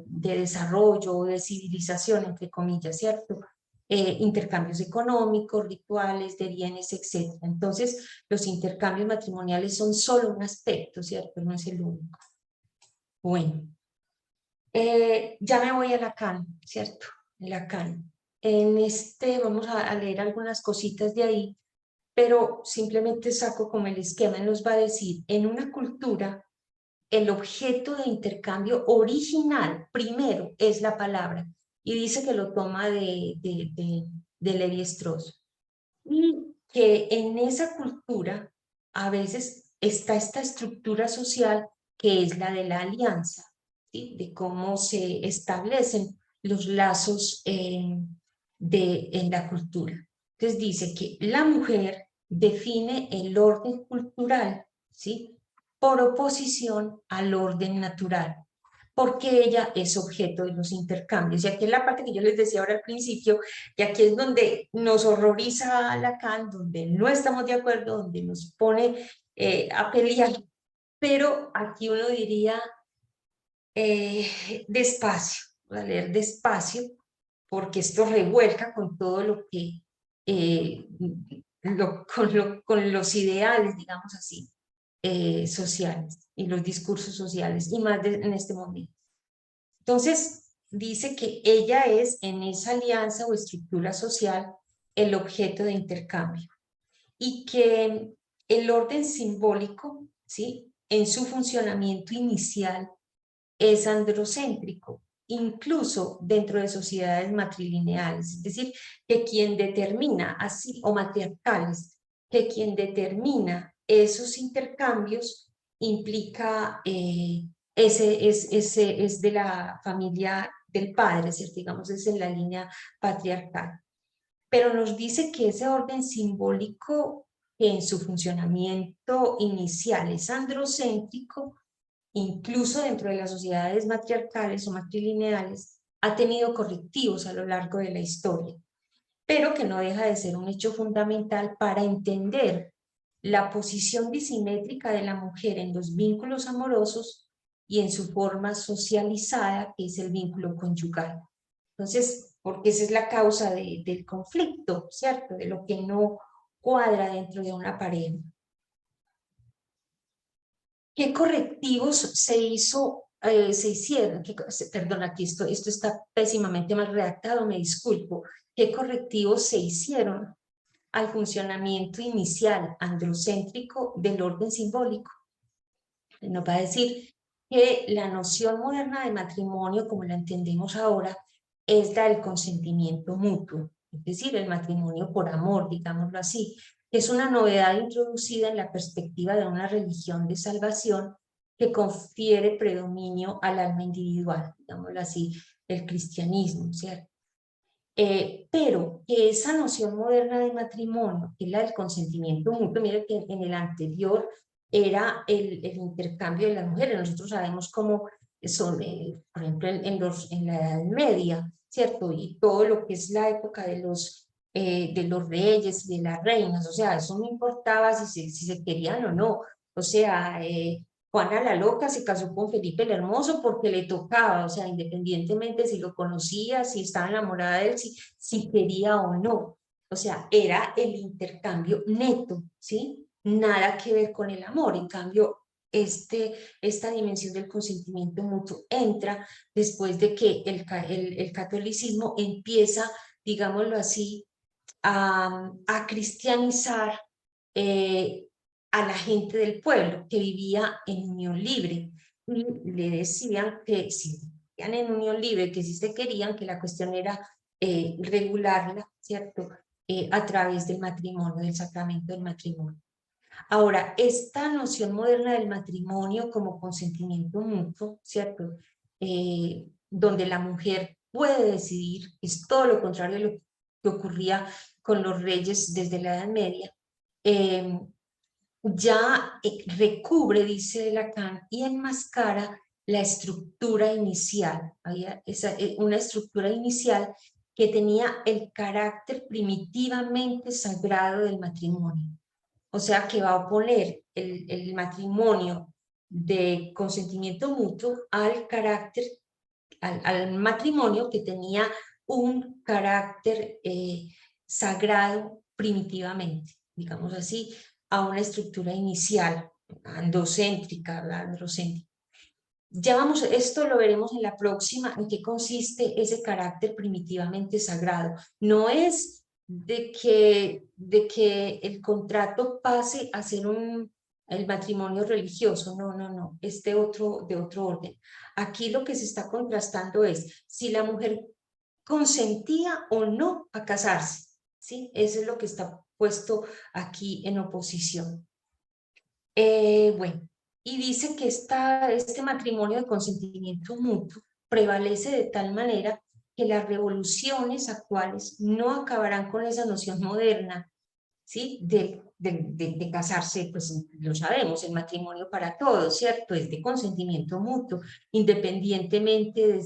desarrollo o de civilización, entre comillas, ¿cierto? Intercambios económicos, rituales, de bienes, etc. Entonces, los intercambios matrimoniales son solo un aspecto, ¿cierto? No es el único. Bueno, ya me voy a Lacan, ¿cierto? Lacan. Vamos a leer algunas cositas de ahí, pero simplemente saco como el esquema. Nos va a decir, en una cultura, el objeto de intercambio original, primero, es la palabra. Y dice que lo toma de Levi-Strauss. Y que en esa cultura a veces está esta estructura social que es la de la alianza, ¿sí? De cómo se establecen los lazos en la cultura. Entonces dice que la mujer define el orden cultural, ¿sí? Por oposición al orden natural, porque ella es objeto de los intercambios. Y aquí es la parte que yo les decía ahora al principio, y aquí es donde nos horroriza Lacan, donde no estamos de acuerdo, donde nos pone a pelear, pero aquí uno diría despacio, voy a leer despacio, porque esto revuelca con todo lo que, con los ideales, digamos así, sociales y los discursos sociales, y más en este momento. Entonces, dice que ella es en esa alianza o estructura social el objeto de intercambio y que el orden simbólico, ¿sí? En su funcionamiento inicial es androcéntrico, incluso dentro de sociedades matrilineales, es decir, que quien determina, así, o matriarcales, que quien determina esos intercambios implica, es de la familia del padre, ¿cierto? Digamos, es en la línea patriarcal. Pero nos dice que ese orden simbólico, que en su funcionamiento inicial es androcéntrico, incluso dentro de las sociedades matriarcales o matrilineales, ha tenido correctivos a lo largo de la historia, pero que no deja de ser un hecho fundamental para entender la posición disimétrica de la mujer en los vínculos amorosos y en su forma socializada, que es el vínculo conyugal. Entonces, porque esa es la causa del conflicto, ¿cierto? De lo que no cuadra dentro de una pareja. ¿Qué correctivos se hicieron? Perdón, aquí esto está pésimamente mal redactado, me disculpo. ¿Qué correctivos se hicieron al funcionamiento inicial androcéntrico del orden simbólico. Nos va a decir que la noción moderna de matrimonio, como la entendemos ahora, es la del consentimiento mutuo, es decir, el matrimonio por amor, digámoslo así, que es una novedad introducida en la perspectiva de una religión de salvación que confiere predominio al alma individual, digámoslo así, el cristianismo, ¿cierto? Pero que esa noción moderna de matrimonio, que es la del consentimiento mutuo, mire que en el anterior era el intercambio de las mujeres. Nosotros sabemos cómo son, por ejemplo, en la Edad Media, ¿cierto? Y todo lo que es la época de los reyes, de las reinas, o sea, eso no importaba si se querían o no. O sea, Juana la Loca se casó con Felipe el Hermoso porque le tocaba, o sea, independientemente si lo conocía, si estaba enamorada de él, si quería o no. O sea, era el intercambio neto, ¿sí? Nada que ver con el amor. En cambio, esta dimensión del consentimiento mutuo entra después de que el catolicismo empieza, digámoslo así, a cristianizar a la gente del pueblo que vivía en unión libre, y le decían que si vivían en unión libre, que si se querían, que la cuestión era regularla, ¿cierto? A través del matrimonio, del sacramento del matrimonio. Ahora, esta noción moderna del matrimonio como consentimiento mutuo, ¿cierto? Donde la mujer puede decidir, es todo lo contrario de lo que ocurría con los reyes desde la Edad Media, ya recubre, dice Lacan, y enmascara la estructura inicial. Había una estructura inicial que tenía el carácter primitivamente sagrado del matrimonio. O sea, que va a oponer el matrimonio de consentimiento mutuo al carácter, al matrimonio que tenía un carácter sagrado primitivamente, digamos así, a una estructura inicial, androcéntrica. Ya vamos, esto lo veremos en la próxima, en qué consiste ese carácter primitivamente sagrado. No es de que el contrato pase a ser el matrimonio religioso, no, es de otro orden. Aquí lo que se está contrastando es si la mujer consentía o no a casarse, ¿sí? Eso es lo que está puesto aquí en oposición. Bueno, y dice que este matrimonio de consentimiento mutuo prevalece de tal manera que las revoluciones actuales no acabarán con esa noción moderna, ¿sí? De casarse, pues lo sabemos, el matrimonio para todos, ¿cierto? Es de consentimiento mutuo, independientemente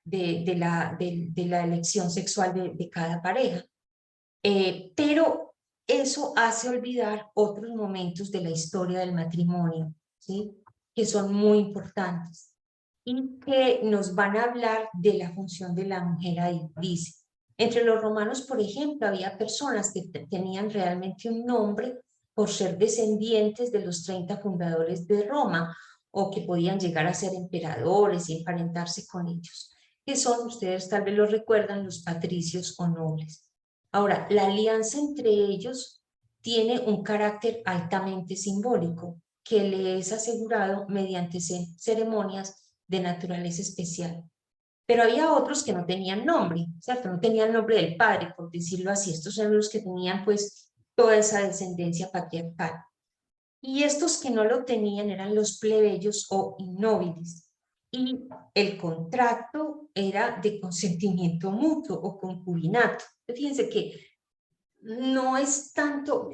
de la elección sexual de cada pareja. Pero eso hace olvidar otros momentos de la historia del matrimonio, ¿sí? Que son muy importantes y que nos van a hablar de la función de la mujer ahí. Dice, entre los romanos, por ejemplo, había personas que tenían realmente un nombre por ser descendientes de los 30 fundadores de Roma, o que podían llegar a ser emperadores y emparentarse con ellos, que son, ustedes tal vez lo recuerdan, los patricios o nobles. Ahora, la alianza entre ellos tiene un carácter altamente simbólico que le es asegurado mediante ceremonias de naturaleza especial. Pero había otros que no tenían nombre, ¿cierto? No tenían nombre del padre, por decirlo así. Estos eran los que tenían pues toda esa descendencia patriarcal. Y estos que no lo tenían eran los plebeyos o innobiles. Y el contrato era de consentimiento mutuo o concubinato. Fíjense que no es tanto,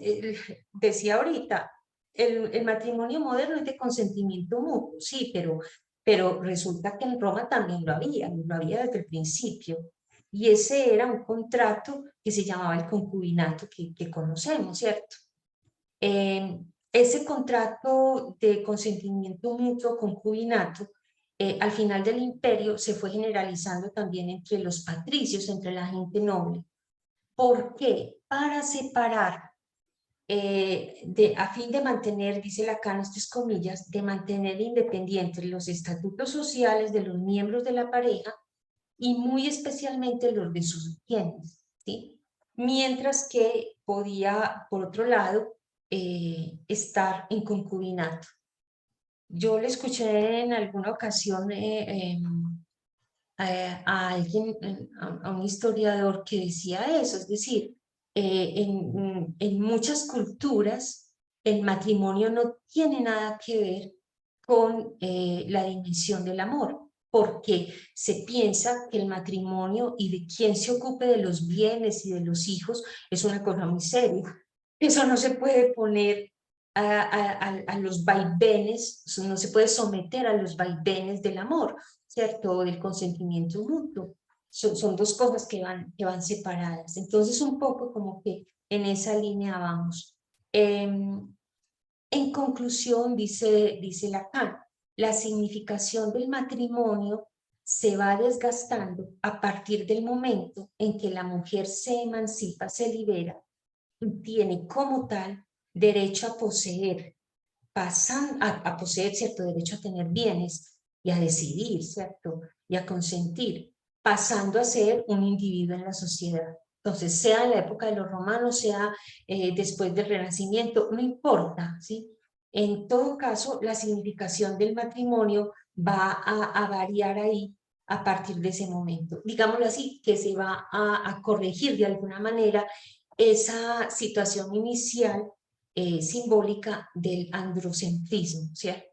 decía ahorita, el matrimonio moderno es de consentimiento mutuo, sí, pero resulta que en Roma también lo había desde el principio. Y ese era un contrato que se llamaba el concubinato que conocemos, ¿cierto? Ese contrato de consentimiento mutuo, concubinato, al final del imperio se fue generalizando también entre los patricios, entre la gente noble. ¿Por qué? Para separar, a fin de mantener, dice Lacan, estas comillas, de mantener independientes los estatutos sociales de los miembros de la pareja y muy especialmente los de sus bienes, ¿sí? Mientras que podía, por otro lado, estar en concubinato. Yo le escuché en alguna ocasión a alguien, a un historiador que decía eso, es decir, en muchas culturas el matrimonio no tiene nada que ver con la dimensión del amor, porque se piensa que el matrimonio y de quién se ocupe de los bienes y de los hijos es una cosa muy seria. Eso no se puede poner a los vaivenes, no se puede someter a los vaivenes del amor, ¿cierto? O del consentimiento mutuo. Son dos cosas que van separadas. Entonces, un poco como que en esa línea vamos. En conclusión, dice Lacan, la significación del matrimonio se va desgastando a partir del momento en que la mujer se emancipa, se libera y tiene como tal derecho a poseer, a poseer, ¿cierto? Derecho a tener bienes y a decidir, ¿cierto? Y a consentir, pasando a ser un individuo en la sociedad. Entonces, sea en la época de los romanos, sea después del Renacimiento, no importa, ¿sí? En todo caso, la significación del matrimonio va a variar ahí a partir de ese momento. Digámoslo así, que se va a corregir de alguna manera esa situación inicial simbólica del androcentrismo, ¿cierto?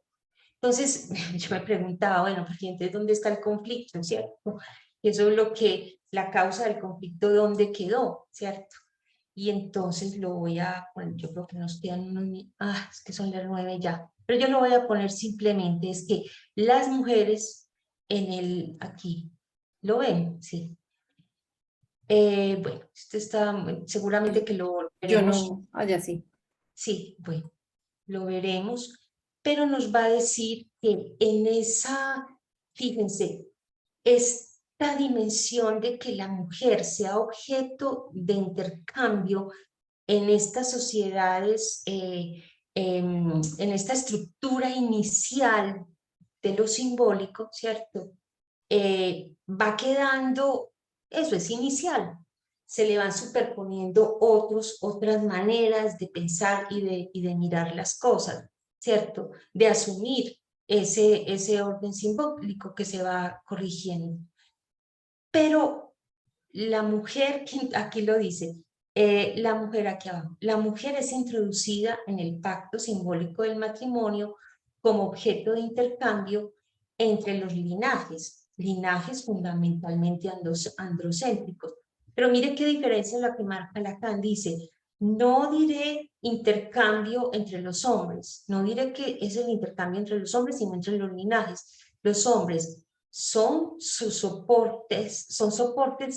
Entonces, yo me preguntaba, bueno, porque entonces, ¿dónde está el conflicto, cierto? Eso es lo que, la causa del conflicto, ¿dónde quedó, cierto? Y entonces lo voy a poner, yo creo que nos quedan unos, es que son las 9 ya, pero yo lo voy a poner simplemente, es que las mujeres aquí, ¿lo ven? Sí. Bueno, esto está, seguramente que lo Yo veremos. no, allá sí. Sí, bueno, lo veremos, pero nos va a decir que en esa, fíjense, esta dimensión de que la mujer sea objeto de intercambio en estas sociedades, en esta estructura inicial de lo simbólico, ¿cierto? Va quedando, eso es inicial, se le van superponiendo otras maneras de pensar y de mirar las cosas, ¿cierto? De asumir ese orden simbólico que se va corrigiendo. Pero la mujer, aquí lo dice, la mujer aquí abajo, la mujer es introducida en el pacto simbólico del matrimonio como objeto de intercambio entre los linajes fundamentalmente androcéntricos. Pero mire qué diferencia en la que marca Lacan, dice, no diré intercambio entre los hombres, no diré que es el intercambio entre los hombres, sino entre los linajes. Los hombres son soportes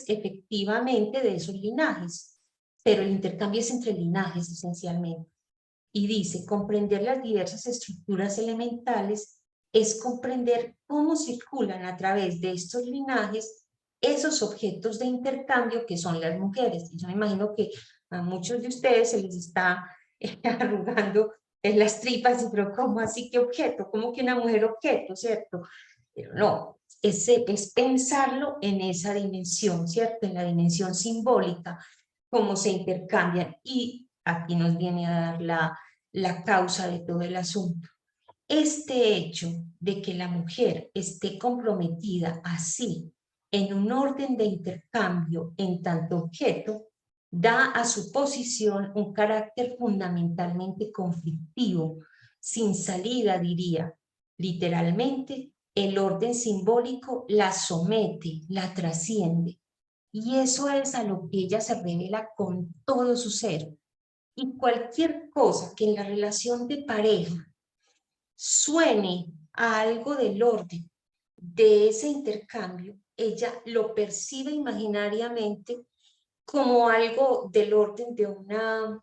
efectivamente de esos linajes, pero el intercambio es entre linajes esencialmente. Y dice, comprender las diversas estructuras elementales es comprender cómo circulan a través de estos linajes esos objetos de intercambio que son las mujeres. Y yo me imagino que a muchos de ustedes se les está arrugando en las tripas, pero ¿cómo así que objeto? ¿Cómo que una mujer objeto, cierto? Pero no, es pensarlo en esa dimensión, ¿cierto? En la dimensión simbólica, cómo se intercambian. Y aquí nos viene a dar la causa de todo el asunto. Este hecho de que la mujer esté comprometida así en un orden de intercambio en tanto objeto, da a su posición un carácter fundamentalmente conflictivo, sin salida, diría. Literalmente, el orden simbólico la somete, la trasciende. Y eso es a lo que ella se revela con todo su ser. Y cualquier cosa que en la relación de pareja suene a algo del orden de ese intercambio, ella lo percibe imaginariamente como algo del orden de una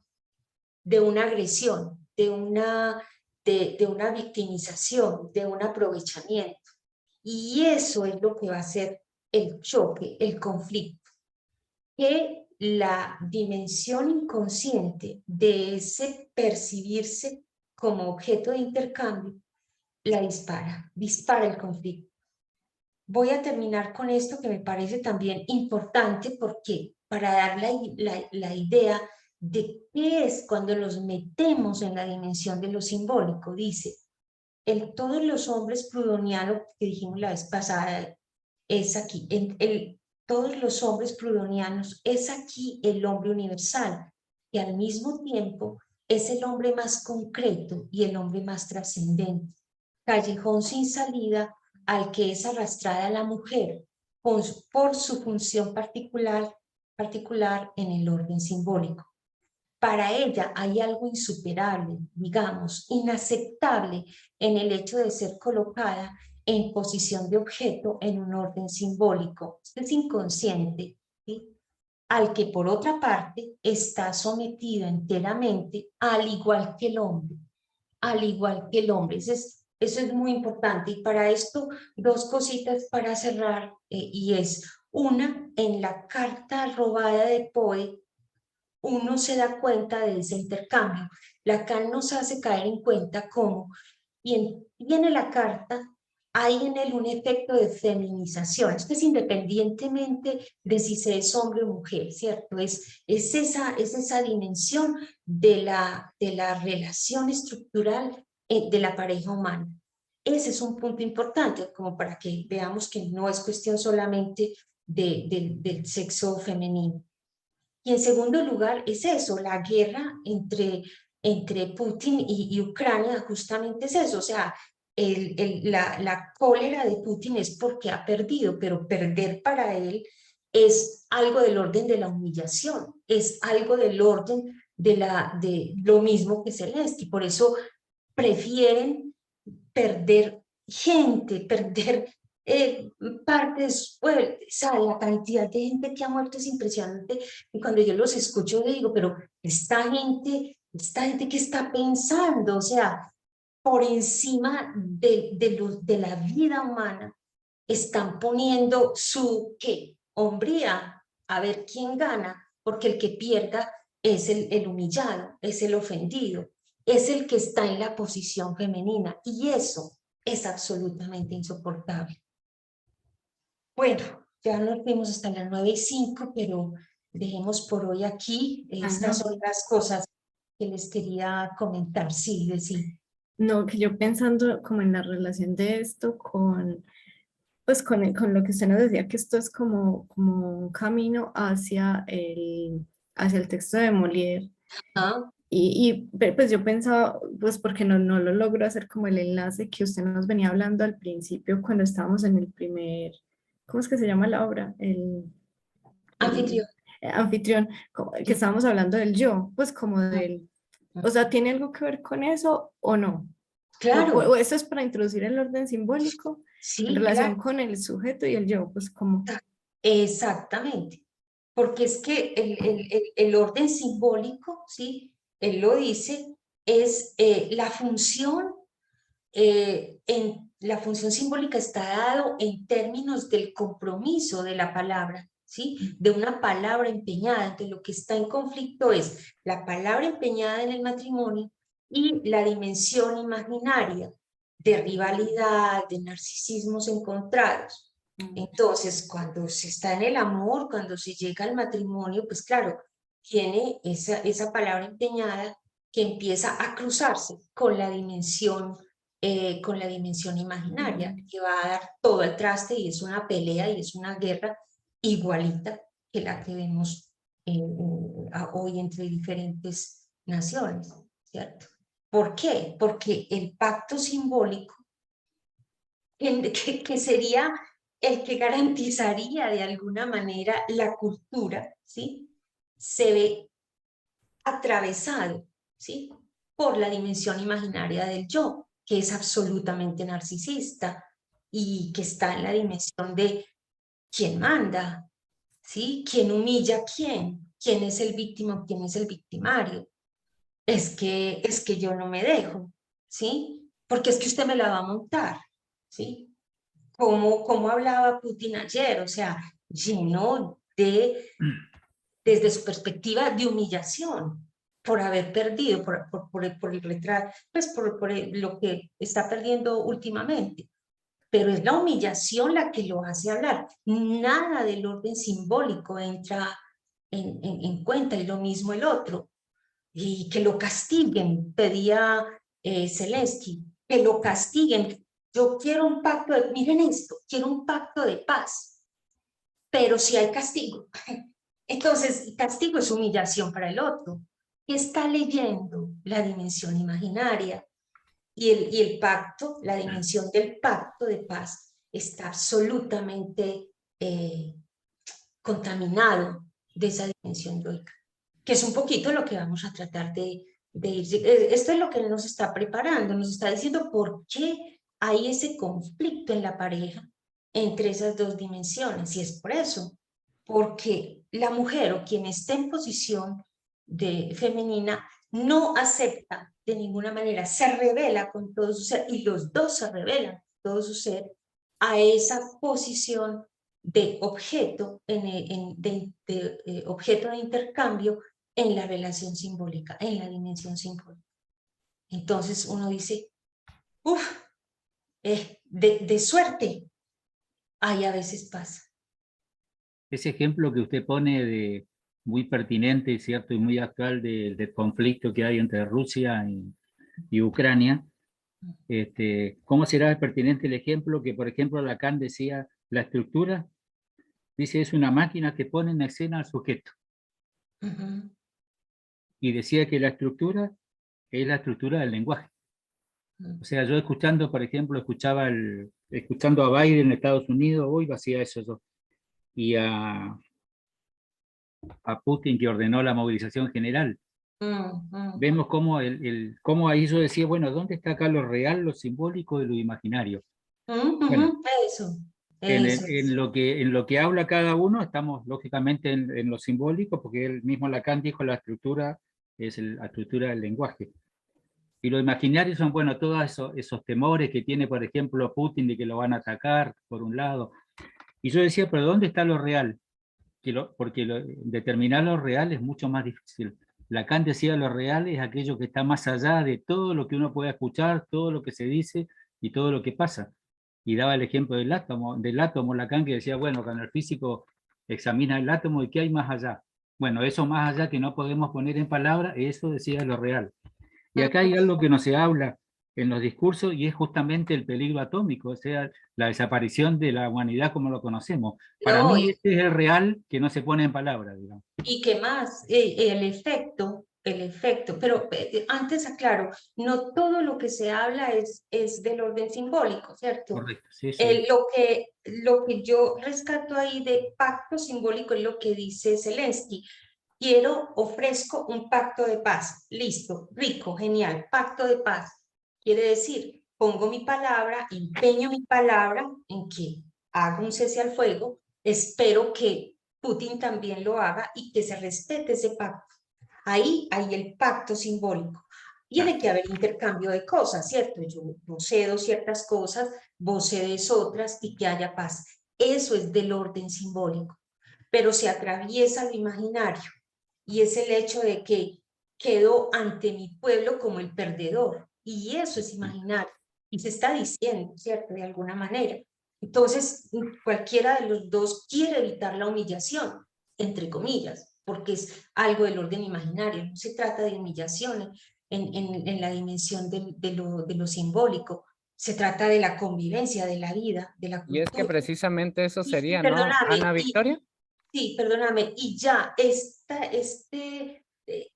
agresión, de una victimización, de un aprovechamiento. Y eso es lo que va a ser el choque, el conflicto, que la dimensión inconsciente de ese percibirse como objeto de intercambio la dispara el conflicto. Voy a terminar con esto que me parece también importante porque para dar la idea de qué es cuando nos metemos en la dimensión de lo simbólico. Dice, todos los hombres prudonianos, que dijimos la vez pasada, es aquí, todos los hombres prudonianos es aquí el hombre universal, y al mismo tiempo es el hombre más concreto y el hombre más trascendente. Callejón sin salida al que es arrastrada la mujer por su función particular en el orden simbólico. Para ella hay algo insuperable, digamos, inaceptable en el hecho de ser colocada en posición de objeto en un orden simbólico. Es inconsciente, ¿sí? Al que por otra parte está sometido enteramente al igual que el hombre, al igual que el hombre. Eso es muy importante. Y para esto, dos cositas para cerrar, y es una, en la carta robada de Poe, uno se da cuenta de ese intercambio. Lacan nos hace caer en cuenta cómo, y viene la carta, hay en él un efecto de feminización. Esto es independientemente de si se es hombre o mujer, ¿cierto? Es esa dimensión de la relación estructural de la pareja humana. Ese es un punto importante, como para que veamos que no es cuestión solamente del sexo femenino. Y en segundo lugar es eso, la guerra entre Putin y Ucrania justamente es eso, o sea, la cólera de Putin es porque ha perdido, pero perder para él es algo del orden de la humillación, es algo del orden de lo mismo que Zelensky, por eso prefieren perder gente, perder partes fuertes, o sea, la cantidad de gente que ha muerto es impresionante, y cuando yo los escucho digo, pero esta gente que está pensando, o sea, por encima de la vida humana, están poniendo su, ¿qué? Hombría, a ver quién gana, porque el que pierda es el humillado, es el ofendido, es el que está en la posición femenina, y eso es absolutamente insoportable. Bueno, ya nos fuimos hasta las 9:05, pero dejemos por hoy aquí. Estas son las cosas que les quería comentar. Sí, decir. No, que yo pensando como en la relación de esto pues con lo que usted nos decía, que esto es como un camino hacia el texto de Molière. ¿Ah? Pues yo pensaba, pues porque no lo logro hacer como el enlace que usted nos venía hablando al principio cuando estábamos en el primer, ¿cómo es que se llama la obra? Anfitrión. Anfitrión, que estábamos hablando del yo, pues como del, o sea, ¿tiene algo que ver con eso o no? Claro. O eso es para introducir el orden simbólico Sí, en relación claro. con el sujeto y el yo, pues como... Exactamente. Porque es que el orden simbólico, ¿sí? Él lo dice, es la función, la función simbólica está dado en términos del compromiso de la palabra, ¿sí? De una palabra empeñada. Entonces, lo que está en conflicto es la palabra empeñada en el matrimonio y la dimensión imaginaria de rivalidad, de narcisismos encontrados. Entonces, cuando se está en el amor, cuando se llega al matrimonio, pues claro, tiene esa palabra empeñada que empieza a cruzarse con la dimensión imaginaria, que va a dar todo el traste, y es una pelea y es una guerra igualita que la que vemos hoy entre diferentes naciones, ¿cierto? ¿Por qué? Porque el pacto simbólico, que sería el que garantizaría de alguna manera la cultura, ¿sí? Se ve atravesado, ¿sí? Por la dimensión imaginaria del yo, que es absolutamente narcisista y que está en la dimensión de quién manda, ¿sí? ¿Quién humilla a quién? ¿Quién es el víctima? ¿Quién es el victimario? Es que yo no me dejo, ¿sí? Porque es que usted me la va a montar, ¿sí? Como hablaba Putin ayer, o sea, lleno desde su perspectiva de humillación por haber perdido, por el retraso, pues por lo que está perdiendo últimamente. Pero es la humillación la que lo hace hablar. Nada del orden simbólico entra en cuenta, y lo mismo el otro. y que lo castiguen, pedía Zelensky, que lo castiguen. Yo quiero un pacto de, miren esto, quiero un pacto de paz, pero si hay castigo. Entonces, castigo es humillación para el otro, que está leyendo la dimensión imaginaria y el pacto, la dimensión del pacto de paz está absolutamente contaminado de esa dimensión yoica, que es un poquito lo que vamos a tratar de ir. Esto es lo que nos está preparando, nos está diciendo por qué hay ese conflicto en la pareja entre esas dos dimensiones, y es por eso, porque la mujer o quien esté en posición de femenina no acepta de ninguna manera, se revela con todo su ser, y los dos se revelan con todo su ser a esa posición de objeto, objeto de intercambio en la relación simbólica, en la dimensión simbólica. Entonces uno dice, uff, de suerte, ahí a veces pasa. Ese ejemplo que usted pone de muy pertinente, ¿cierto? Y muy actual del conflicto que hay entre Rusia y Ucrania. ¿Cómo será pertinente el ejemplo que, por ejemplo, Lacan decía, la estructura, dice, es una máquina que pone en escena al sujeto. Y decía que la estructura es la estructura del lenguaje. O sea, yo escuchando, por ejemplo, escuchando a Biden en Estados Unidos, hoy hacía eso yo, y a Putin, que ordenó la movilización general. Vemos cómo ahí yo decía, bueno, ¿dónde está acá lo real, lo simbólico y lo imaginario? Bueno, Eso. en lo que habla cada uno, estamos lógicamente en lo simbólico, porque él mismo Lacan dijo la estructura es la estructura del lenguaje. Y lo imaginario son, bueno, todos esos temores que tiene, por ejemplo, Putin de que lo van a atacar, por un lado. Y yo decía, pero ¿dónde está lo real? Porque determinar lo real es mucho más difícil. Lacan decía lo real es aquello que está más allá de todo lo que uno puede escuchar, todo lo que se dice y todo lo que pasa. Y daba el ejemplo del átomo Lacan, que decía, bueno, cuando el físico examina el átomo, ¿y qué hay más allá? Bueno, eso más allá que no podemos poner en palabras, eso decía lo real. Y acá hay algo que no se habla en los discursos y es justamente el peligro atómico, o sea, la desaparición de la humanidad como lo conocemos. Para No, mí este es el real que no se pone en palabras, digamos. ¿y qué más? El efecto, pero antes aclaro, no todo lo que se habla es del orden simbólico, ¿cierto? Correcto, sí, sí. Lo que yo rescato ahí de pacto simbólico es lo que dice Zelensky. Ofrezco un pacto de paz. Listo, rico, genial, pacto de paz. Quiere decir, pongo mi palabra, empeño mi palabra en que haga un cese al fuego, espero que Putin también lo haga y que se respete ese pacto. Ahí hay el pacto simbólico. Tiene que haber intercambio de cosas, ¿cierto? Yo cedo ciertas cosas, vos cedes otras y que haya paz. Eso es del orden simbólico, pero se atraviesa lo imaginario y es el hecho de que quedo ante mi pueblo como el perdedor, y eso es imaginario y se está diciendo, ¿cierto? De alguna manera. Entonces, cualquiera de los dos quiere evitar la humillación, entre comillas, porque es algo del orden imaginario, no se trata de humillación en la dimensión de lo simbólico, se trata de la convivencia, de la vida, de la Y es que cultura. precisamente eso sería, ¿no, Perdóname, Ana Victoria? sí, perdóname, y ya este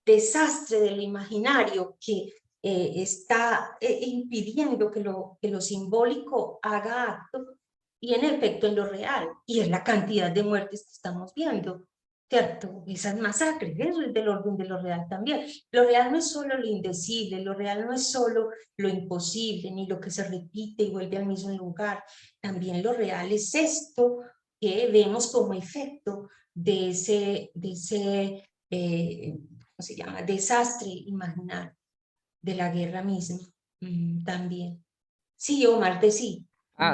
desastre del imaginario que está impidiendo que lo simbólico haga acto, y en efecto en lo real, y es la cantidad de muertes que estamos viendo, ¿cierto? Esas masacres, eso es del orden de lo real también. Lo real no es solo lo indecible, lo real no es solo lo imposible, ni lo que se repite y vuelve al mismo lugar. También lo real es esto que vemos como efecto de ese ¿cómo se llama? Desastre imaginario de la guerra misma. También. Sí, Omar, de sí.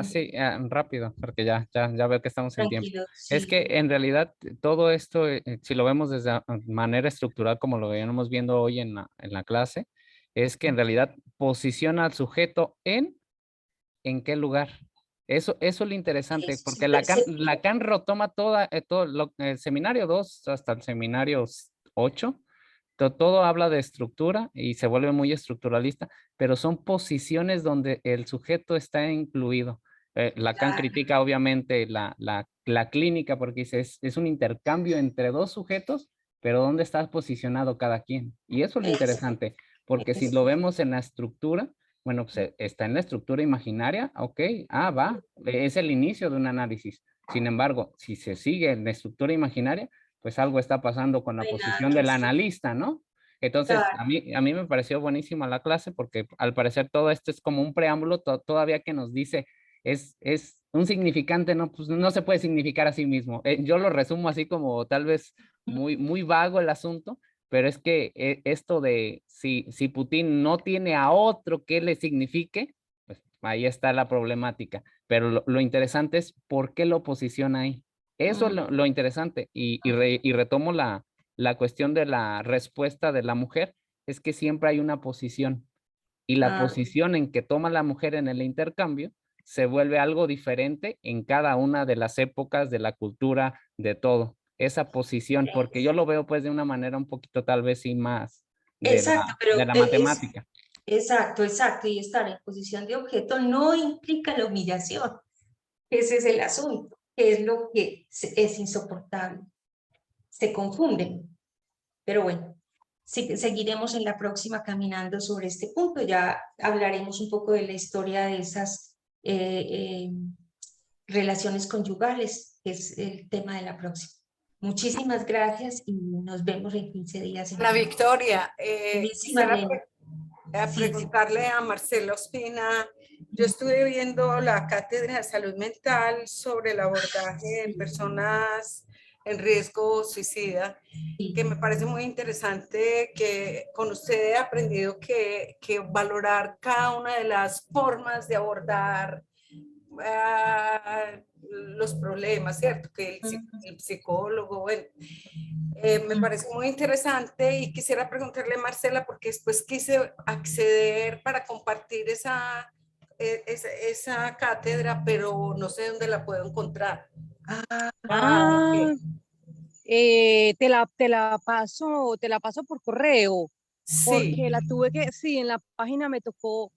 Sí, rápido, porque ya veo que estamos en tiempo. Tranquilo, Es sí. que en realidad todo esto, si lo vemos desde manera estructural, como lo veníamos viendo hoy en la clase, es que en realidad posiciona al sujeto en qué lugar. Eso es lo interesante, Es porque súper Lacan retoma todo el seminario 2 hasta el seminario 8, todo habla de estructura y se vuelve muy estructuralista, pero son posiciones donde el sujeto está incluido. Lacan Claro. critica obviamente la clínica porque dice es un intercambio entre dos sujetos, pero ¿dónde está posicionado cada quien? Y eso es lo Es- interesante, porque si es- lo vemos en la estructura, bueno, pues está en la estructura imaginaria, ok, va, es el inicio de un análisis. Sin embargo, si se sigue en la estructura imaginaria, pues algo está pasando con la No hay nada posición que del hacer. analista, ¿no? Entonces, Claro. a mí me pareció buenísima la clase porque al parecer todo esto es como un preámbulo todavía que nos dice, es un significante, ¿no? Pues no se puede significar a sí mismo. Yo lo resumo así como tal vez muy vago el asunto, pero es que esto de si Putin no tiene a otro que le signifique, pues ahí está la problemática. Pero lo interesante es por qué lo posiciona ahí. Eso es lo interesante. Y retomo la cuestión de la respuesta de la mujer, es que siempre hay una posición. Y la Ah, posición en que toma la mujer en el intercambio se vuelve algo diferente en cada una de las épocas de la cultura, de todo. Esa posición, porque yo lo veo pues de una manera un poquito tal vez sí más exacto, pero de la matemática. exacto, exacto. Y estar en posición de objeto no implica la humillación. Ese es el asunto, que es lo que es insoportable. Se confunden. Pero bueno, seguiremos en la próxima caminando sobre este punto. Ya hablaremos un poco de la historia de esas relaciones conyugales, que es el tema de la próxima. Muchísimas gracias y nos vemos en 15 días. Ana Victoria, Buenísima, quisiera Lena. Sí, sí. preguntarle a Marcela Ospina. Yo estuve viendo la cátedra de salud mental sobre el abordaje en personas en riesgo suicida, que me parece muy interesante, que con usted he aprendido que valorar cada una de las formas de abordar los problemas, ¿cierto? Que el psicólogo, bueno, me parece muy interesante y quisiera preguntarle a Marcela, porque después quise acceder para compartir esa cátedra, pero no sé dónde la puedo encontrar. Ah, te la paso por correo, Sí, porque la tuve que, sí, en la página me tocó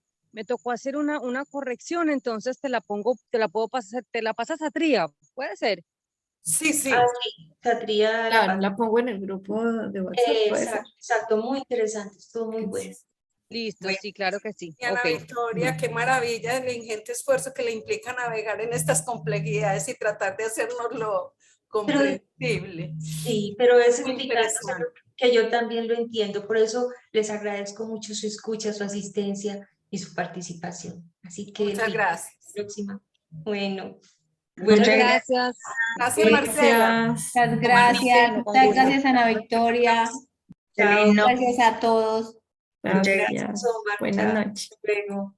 hacer una corrección, entonces te la puedo pasar, te la pasas a Tría, puede ser. sí, sí. Sí, Catría, Claro, la pongo en el grupo de WhatsApp, puede ser. exacto, exacto, muy interesante, estuvo muy bueno. Listo, Bueno, sí, claro que sí. y Ana Ok. Victoria, qué maravilla el ingente esfuerzo que le implica navegar en estas complejidades y tratar de hacernoslo Pero comprensible. sí, pero es Muy explicándoselo interesante. que yo también lo entiendo, por eso les agradezco mucho su escucha, su asistencia y su participación. Así que Muchas gracias. próxima. Bueno, Muchas bueno, gracias. Gracias, Marcela. Gracias. Muchas gracias, con muchas gusto. gracias Ana Victoria, Chao. gracias a todos. Gracias, Gracias. Omar. Buenas Chao. noches. Hasta luego.